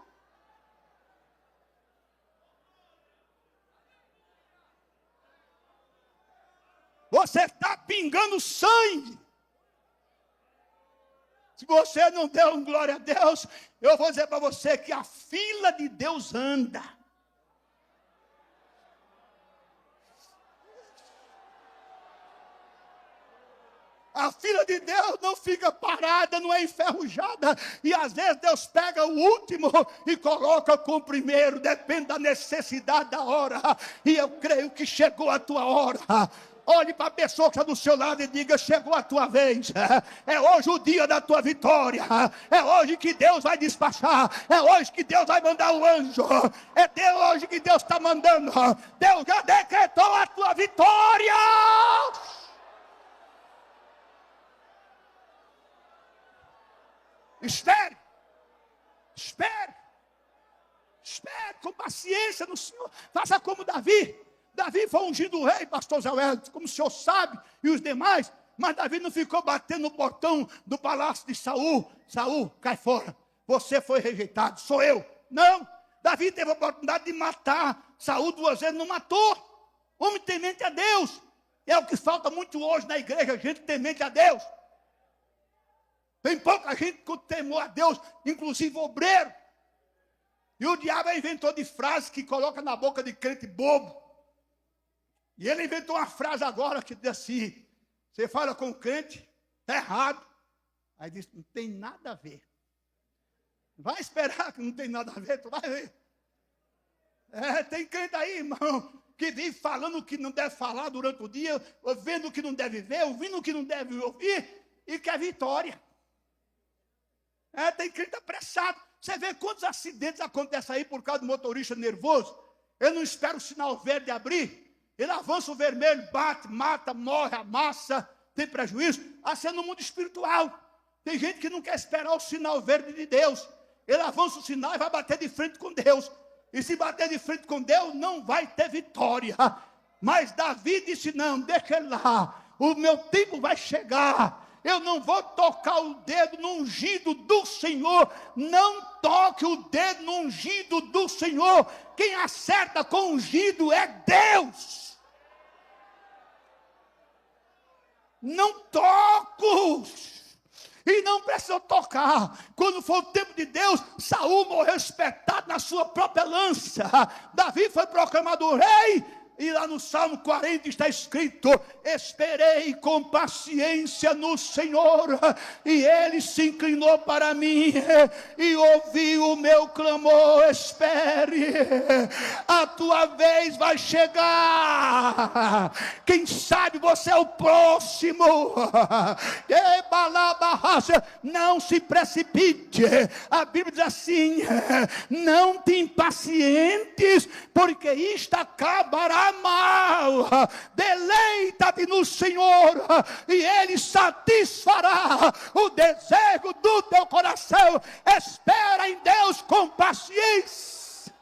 Você está pingando sangue. Se você não der um glória a Deus, eu vou dizer para você que a fila de Deus anda. A fila de Deus não fica parada, não é enferrujada. E às vezes Deus pega o último e coloca com o primeiro. Depende da necessidade da hora. E eu creio que chegou a tua hora. Olhe para a pessoa que está do seu lado e diga: chegou a tua vez. É hoje o dia da tua vitória. É hoje que Deus vai despachar. É hoje que Deus vai mandar o anjo. É hoje que Deus está mandando. Deus já decretou a tua vitória. Espere. Espere. Espere com paciência no Senhor. Faça como Davi. Davi foi ungido rei, pastor Zé Wellington, como o senhor sabe, e os demais. Mas Davi não ficou batendo no portão do palácio de Saul. Saul, cai fora. Você foi rejeitado, sou eu. Não. Davi teve a oportunidade de matar Saul 2 vezes, não matou. Homem temente a Deus. É o que falta muito hoje na igreja, gente temente a Deus. Tem pouca gente que temor a Deus, inclusive obreiro. E o diabo inventou de frases que coloca na boca de crente bobo. E ele inventou uma frase agora que diz assim: você fala com o crente, está errado. Aí diz: não tem nada a ver. Vai esperar que não tem nada a ver, tu vai ver. Tem crente aí, irmão, que vive falando o que não deve falar durante o dia, vendo o que não deve ver, ouvindo o que não deve ouvir, e quer vitória. Tem crente apressado. Você vê quantos acidentes acontecem aí por causa do motorista nervoso. Ele não espera o sinal verde abrir. Ele avança o vermelho, bate, mata, morre, amassa, tem prejuízo. Assim é no mundo espiritual. Tem gente que não quer esperar o sinal verde de Deus. Ele avança o sinal e vai bater de frente com Deus. E se bater de frente com Deus, não vai ter vitória. Mas Davi disse: não, deixa ele lá. O meu tempo vai chegar. Eu não vou tocar o dedo no ungido do Senhor. Não toque o dedo no ungido do Senhor. Quem acerta com o ungido é Deus. Não toco. E não precisou tocar. Quando foi o tempo de Deus, Saul morreu espetado na sua própria lança. Davi foi proclamado rei. E lá no Salmo 40 está escrito: esperei com paciência no Senhor, e Ele se inclinou para mim, e ouviu o meu clamor. Espere, a tua vez vai chegar. Quem sabe você é o próximo. Não se precipite. A Bíblia diz assim: não te impacientes, porque isto acabará mal. Deleita-te no Senhor, e Ele satisfará o desejo do teu coração. Espera em Deus com paciência.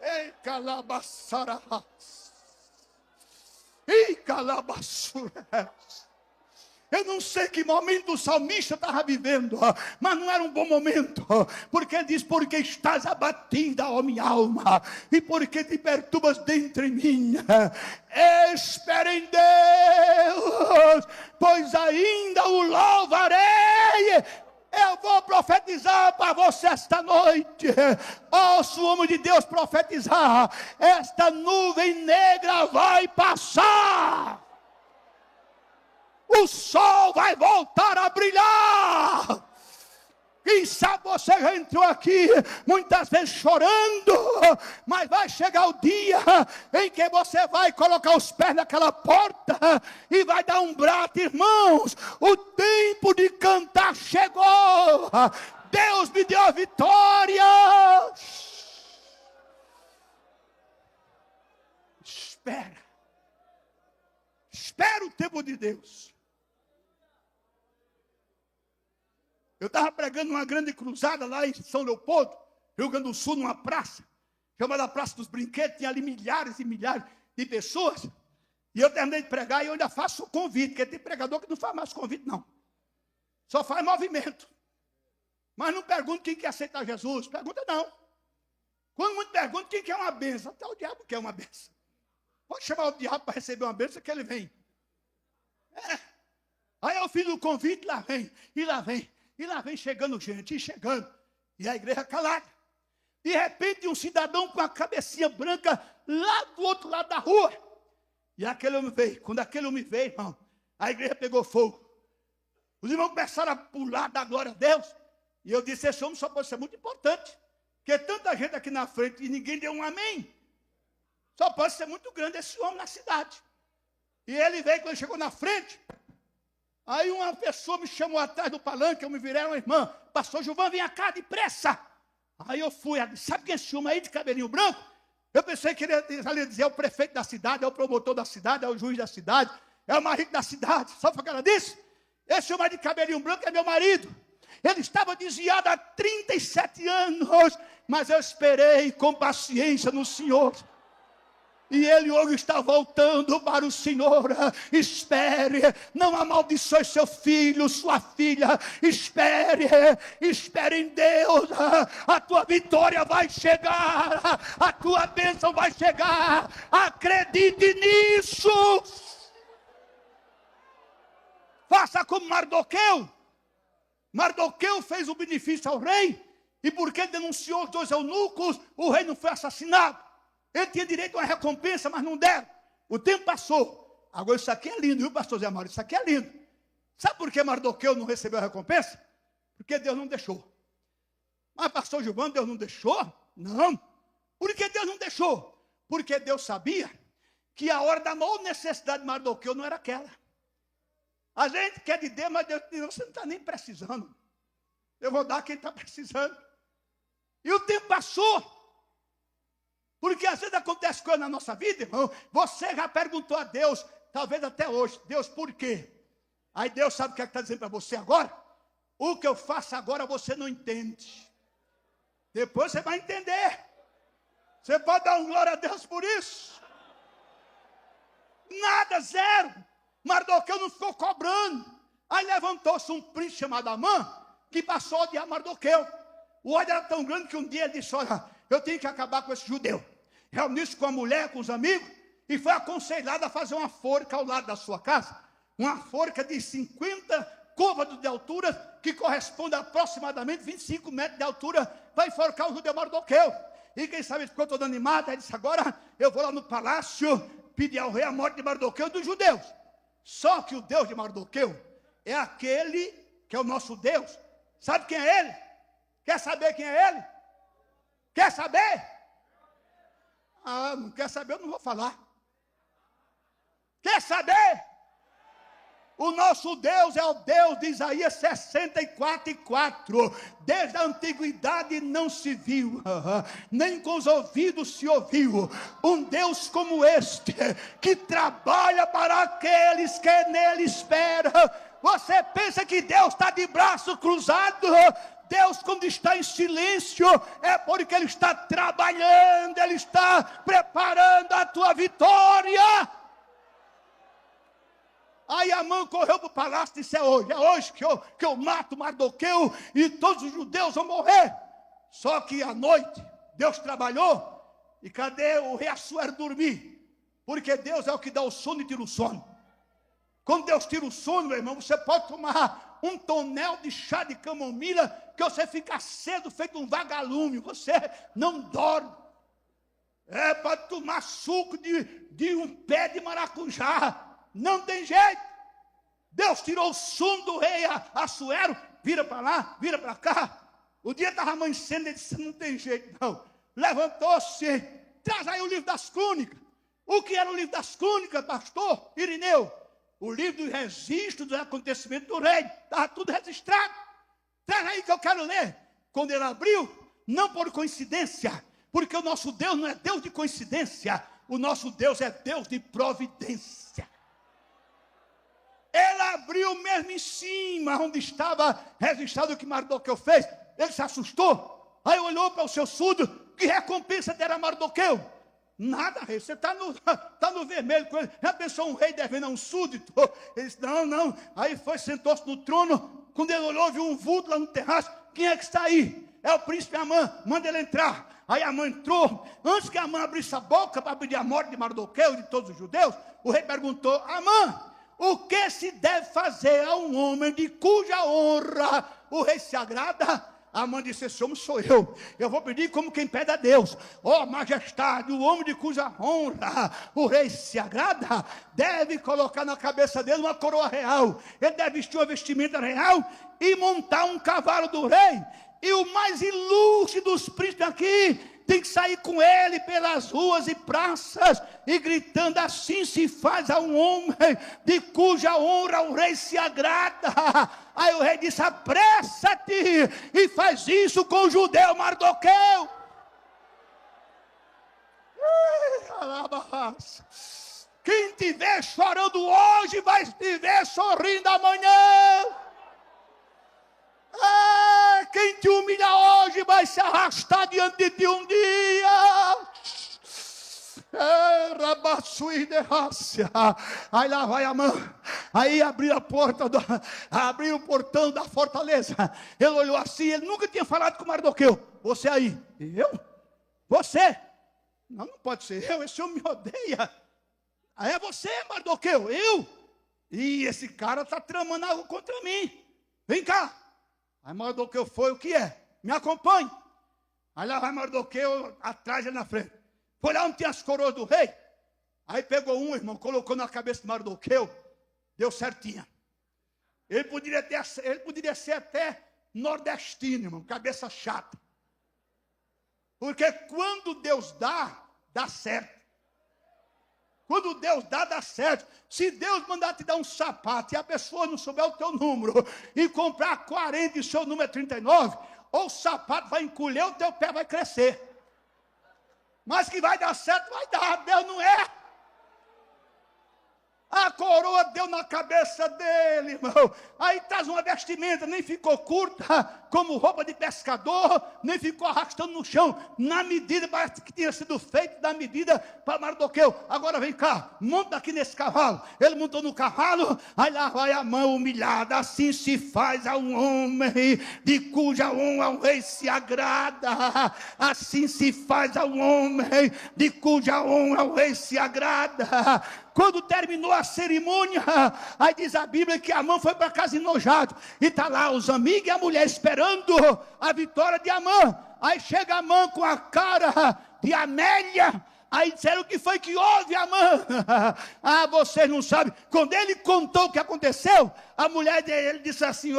Ei, calabaçarás. Ei, calabassuras. Eu não sei que momento o salmista estava vivendo, mas não era um bom momento, porque ele diz: porque estás abatida, ó minha alma, e porque te perturbas dentro em mim. Espera em Deus, pois ainda o louvarei. Eu vou profetizar para você esta noite. Ouça o homem de Deus profetizar: esta nuvem negra vai passar. O sol vai voltar a brilhar. Quem sabe você já entrou aqui muitas vezes chorando, mas vai chegar o dia em que você vai colocar os pés naquela porta e vai dar um brado. Irmãos, o tempo de cantar chegou. Deus me deu a vitória. Espera o tempo de Deus. Eu estava pregando uma grande cruzada lá em São Leopoldo, Rio Grande do Sul, numa praça, chamada Praça dos Brinquedos. Tinha ali milhares e milhares de pessoas. E eu terminei de pregar e eu ainda faço o convite, porque tem pregador que não faz mais convite, não. Só faz movimento. Mas não pergunta quem quer aceitar Jesus. Pergunta não. Quando muito pergunta quem quer uma bênção. Até o diabo quer uma bênção. Pode chamar o diabo para receber uma bênção que ele vem. Aí eu fiz o convite, lá vem, e lá vem. E lá vem chegando gente, e chegando. E a igreja calada. De repente, um cidadão com a cabecinha branca lá do outro lado da rua. E aquele homem veio. Quando aquele homem veio, irmão, a igreja pegou fogo. Os irmãos começaram a pular da glória a Deus. E eu disse, esse homem só pode ser muito importante. Porque tanta gente aqui na frente e ninguém deu um amém. Só pode ser muito grande esse homem na cidade. E ele veio, quando chegou na frente, aí uma pessoa me chamou atrás do palanque, eu me virei, uma irmã, pastor Gilvan, vem cá, depressa. Aí eu fui, ela disse, sabe quem é esse homem aí de cabelinho branco? Eu pensei que ele ia dizer, é o prefeito da cidade, é o promotor da cidade, é o juiz da cidade, é o marido da cidade. Sabe o que ela disse? Esse homem de cabelinho branco é meu marido. Ele estava desviado há 37 anos, mas eu esperei com paciência no Senhor. E ele hoje está voltando para o Senhor. Espere, não amaldiçoe seu filho, sua filha. Espere em Deus. A tua vitória vai chegar, a tua bênção vai chegar. Acredite nisso. Faça como Mardoqueu. Mardoqueu fez o benefício ao rei, e porque denunciou os 2 eunucos, o rei não foi assassinado. Ele tinha direito a uma recompensa, mas não deram. O tempo passou. Agora isso aqui é lindo, viu, pastor Zé Mauro? Isso aqui é lindo. Sabe por que Mardoqueu não recebeu a recompensa? Porque Deus não deixou. Mas pastor Gilvan, Deus não deixou? Não. Por que Deus não deixou? Porque Deus sabia que a hora da maior necessidade de Mardoqueu não era aquela. A gente quer de Deus, mas Deus diz, você não está nem precisando. Eu vou dar a quem está precisando. E o tempo passou. Porque às vezes acontece coisa na nossa vida, irmão. Você já perguntou a Deus, talvez até hoje, Deus, por quê? Aí Deus sabe o que está dizendo para você agora? O que eu faço agora você não entende. Depois você vai entender. Você pode dar glória a Deus por isso? Nada, zero. Mardoqueu não ficou cobrando. Aí levantou-se um príncipe chamado Amã, que passou a odiar Mardoqueu. O ódio era tão grande que um dia ele disse, olha, eu tenho que acabar com esse judeu. Reuniu-se com a mulher, com os amigos, e foi aconselhado a fazer uma forca ao lado da sua casa. Uma forca de 50 côvados de altura, que corresponde a aproximadamente 25 metros de altura, para enforcar o judeu Mardoqueu. E quem sabe ficou todo animado, aí disse, agora eu vou lá no palácio, pedir ao rei a morte de Mardoqueu e dos judeus. Só que o Deus de Mardoqueu é aquele que é o nosso Deus. Sabe quem é ele? Quer saber quem é ele? Quer saber? Ah, não quer saber, eu não vou falar. Quer saber? O nosso Deus é o Deus de Isaías 64:4. Desde a antiguidade não se viu, nem com os ouvidos se ouviu, um Deus como este, que trabalha para aqueles que nele esperam. Você pensa que Deus está de braço cruzado? Deus, quando está em silêncio, é porque Ele está trabalhando, Ele está preparando a tua vitória. Aí Amã correu para o palácio e disse, é hoje que eu mato Mardoqueu e todos os judeus vão morrer. Só que à noite, Deus trabalhou, e cadê o rei Assuero dormir? Porque Deus é o que dá o sono e tira o sono. Quando Deus tira o sono, meu irmão, você pode tomar um tonel de chá de camomila, que você fica cedo, feito um vagalume, você não dorme. É para tomar suco de um pé de maracujá. Não tem jeito. Deus tirou o sono do rei Assuero, vira para lá, vira para cá. O dia estava amanhecendo, ele disse, não tem jeito não. Levantou-se, traz aí o livro das crônicas. O que era o livro das crônicas, pastor Irineu? O livro do registro dos acontecimentos do rei. Estava tudo registrado. Traz aí que eu quero ler. Quando ele abriu, não por coincidência, porque o nosso Deus não é Deus de coincidência. O nosso Deus é Deus de providência. Ele abriu mesmo em cima, onde estava registrado o que Mardoqueu fez. Ele se assustou. Aí olhou para o seu súdito. Que recompensa terá Mardoqueu? Nada, rei, você está no vermelho com ele. Já pensou um rei devendo a um súdito? Ele disse, não. Aí foi, sentou-se no trono. Quando ele olhou, viu um vulto lá no terraço. Quem é que está aí? É o príncipe Amã, manda ele entrar. Aí Amã entrou. Antes que Amã abrisse a boca para pedir a morte de Mardoqueu e de todos os judeus, o rei perguntou, Amã, o que se deve fazer a um homem de cuja honra o rei se agrada? A mãe disse: esse homem sou eu. Eu vou pedir como quem pede a Deus. Ó majestade, o homem de cuja honra o rei se agrada, deve colocar na cabeça dele uma coroa real. Ele deve vestir uma vestimenta real e montar um cavalo do rei. E o mais ilustre dos príncipes aqui tem que sair com ele pelas ruas e praças e gritando: assim se faz a um homem de cuja honra o rei se agrada. Aí o rei disse: apressa-te e faz isso com o judeu Mardoqueu. Quem te vê chorando hoje vai te ver sorrindo amanhã. Quem te humilha hoje vai se arrastar diante de ti um dia. Aí lá vai a mão. Aí abriu a porta, abriu o portão da fortaleza. Ele olhou assim, ele nunca tinha falado com Mardoqueu. Você aí? Eu? Você? Não, não pode ser eu, esse homem me odeia. Aí é você, Mardoqueu, eu? E esse cara está tramando algo contra mim. Vem cá. Aí Mardoqueu foi: o que é? Me acompanhe. Aí lá vai Mardoqueu atrás e na frente. Foi lá onde tinha as coroas do rei. Aí pegou um, irmão, colocou na cabeça de Mardoqueu. Deu certinho. Ele poderia ser até nordestino, irmão, cabeça chata. Porque quando Deus dá certo. Quando Deus dá certo. Se Deus mandar te dar um sapato e a pessoa não souber o teu número e comprar 40 e o seu número é 39, ou o sapato vai encolher, o teu pé vai crescer. Mas que vai dar certo, vai dar. Deus não é. A coroa deu na cabeça dele, irmão. Aí traz uma vestimenta, nem ficou curta, como roupa de pescador, nem ficou arrastando no chão. Na medida, parece que tinha sido feito da medida para Mardoqueu. Agora vem cá, monta aqui nesse cavalo. Ele montou no cavalo, aí lá vai a mão humilhada. Assim se faz a um homem de cuja honra o rei se agrada. Assim se faz a um homem de cuja honra o rei se agrada. Quando terminou a cerimônia, aí diz a Bíblia que Amã foi para casa enojado. E está lá os amigos e a mulher esperando a vitória de Amã. Aí chega Amã com a cara de Amélia. Aí disseram: o que foi que houve, Amã? Vocês não sabem. Quando ele contou o que aconteceu, a mulher dele disse assim: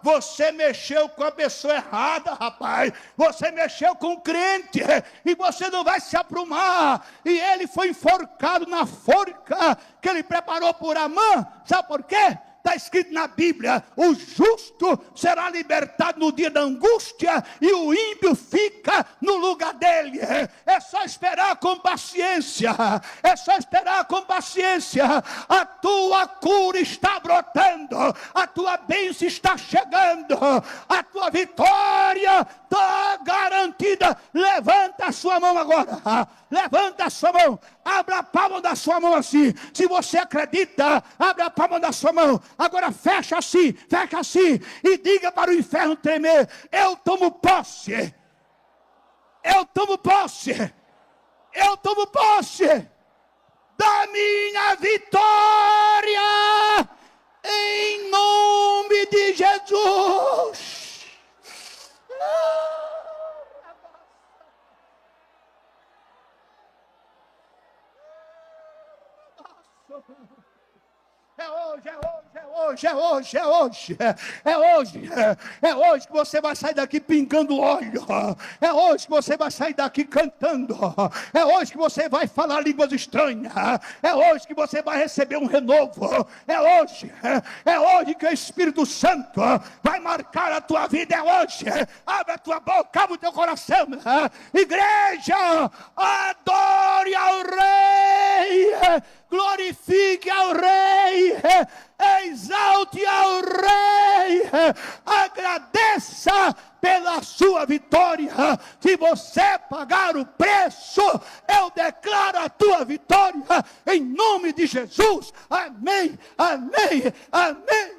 você mexeu com a pessoa errada, rapaz. Você mexeu com o crente e você não vai se aprumar. E ele foi enforcado na forca que ele preparou por Amã. Sabe por quê? Está escrito na Bíblia: o justo será libertado no dia da angústia e o ímpio fica no lugar dele. É só esperar com paciência. É só esperar com paciência. A tua cura está brotando. A tua bênção está chegando. A tua vitória está garantida. Levanta a sua mão agora. Levanta a sua mão. Abra a palma da sua mão assim. Se você acredita, abra a palma da sua mão. Agora fecha assim e diga para o inferno tremer: eu tomo posse. Eu tomo posse. Eu tomo posse da minha vitória em nome de Jesus. É hoje, é hoje, é hoje, é hoje, é hoje, é hoje, é hoje que você vai sair daqui pingando óleo, é hoje que você vai sair daqui cantando, é hoje que você vai falar línguas estranhas, é hoje que você vai receber um renovo, é hoje que o Espírito Santo vai marcar a tua vida, é hoje. Abre a tua boca, abre o teu coração, igreja, adore ao Rei, glorifique ao Rei, exalte ao Rei, agradeça pela sua vitória. Se você pagar o preço, eu declaro a tua vitória em nome de Jesus. Amém, amém, amém.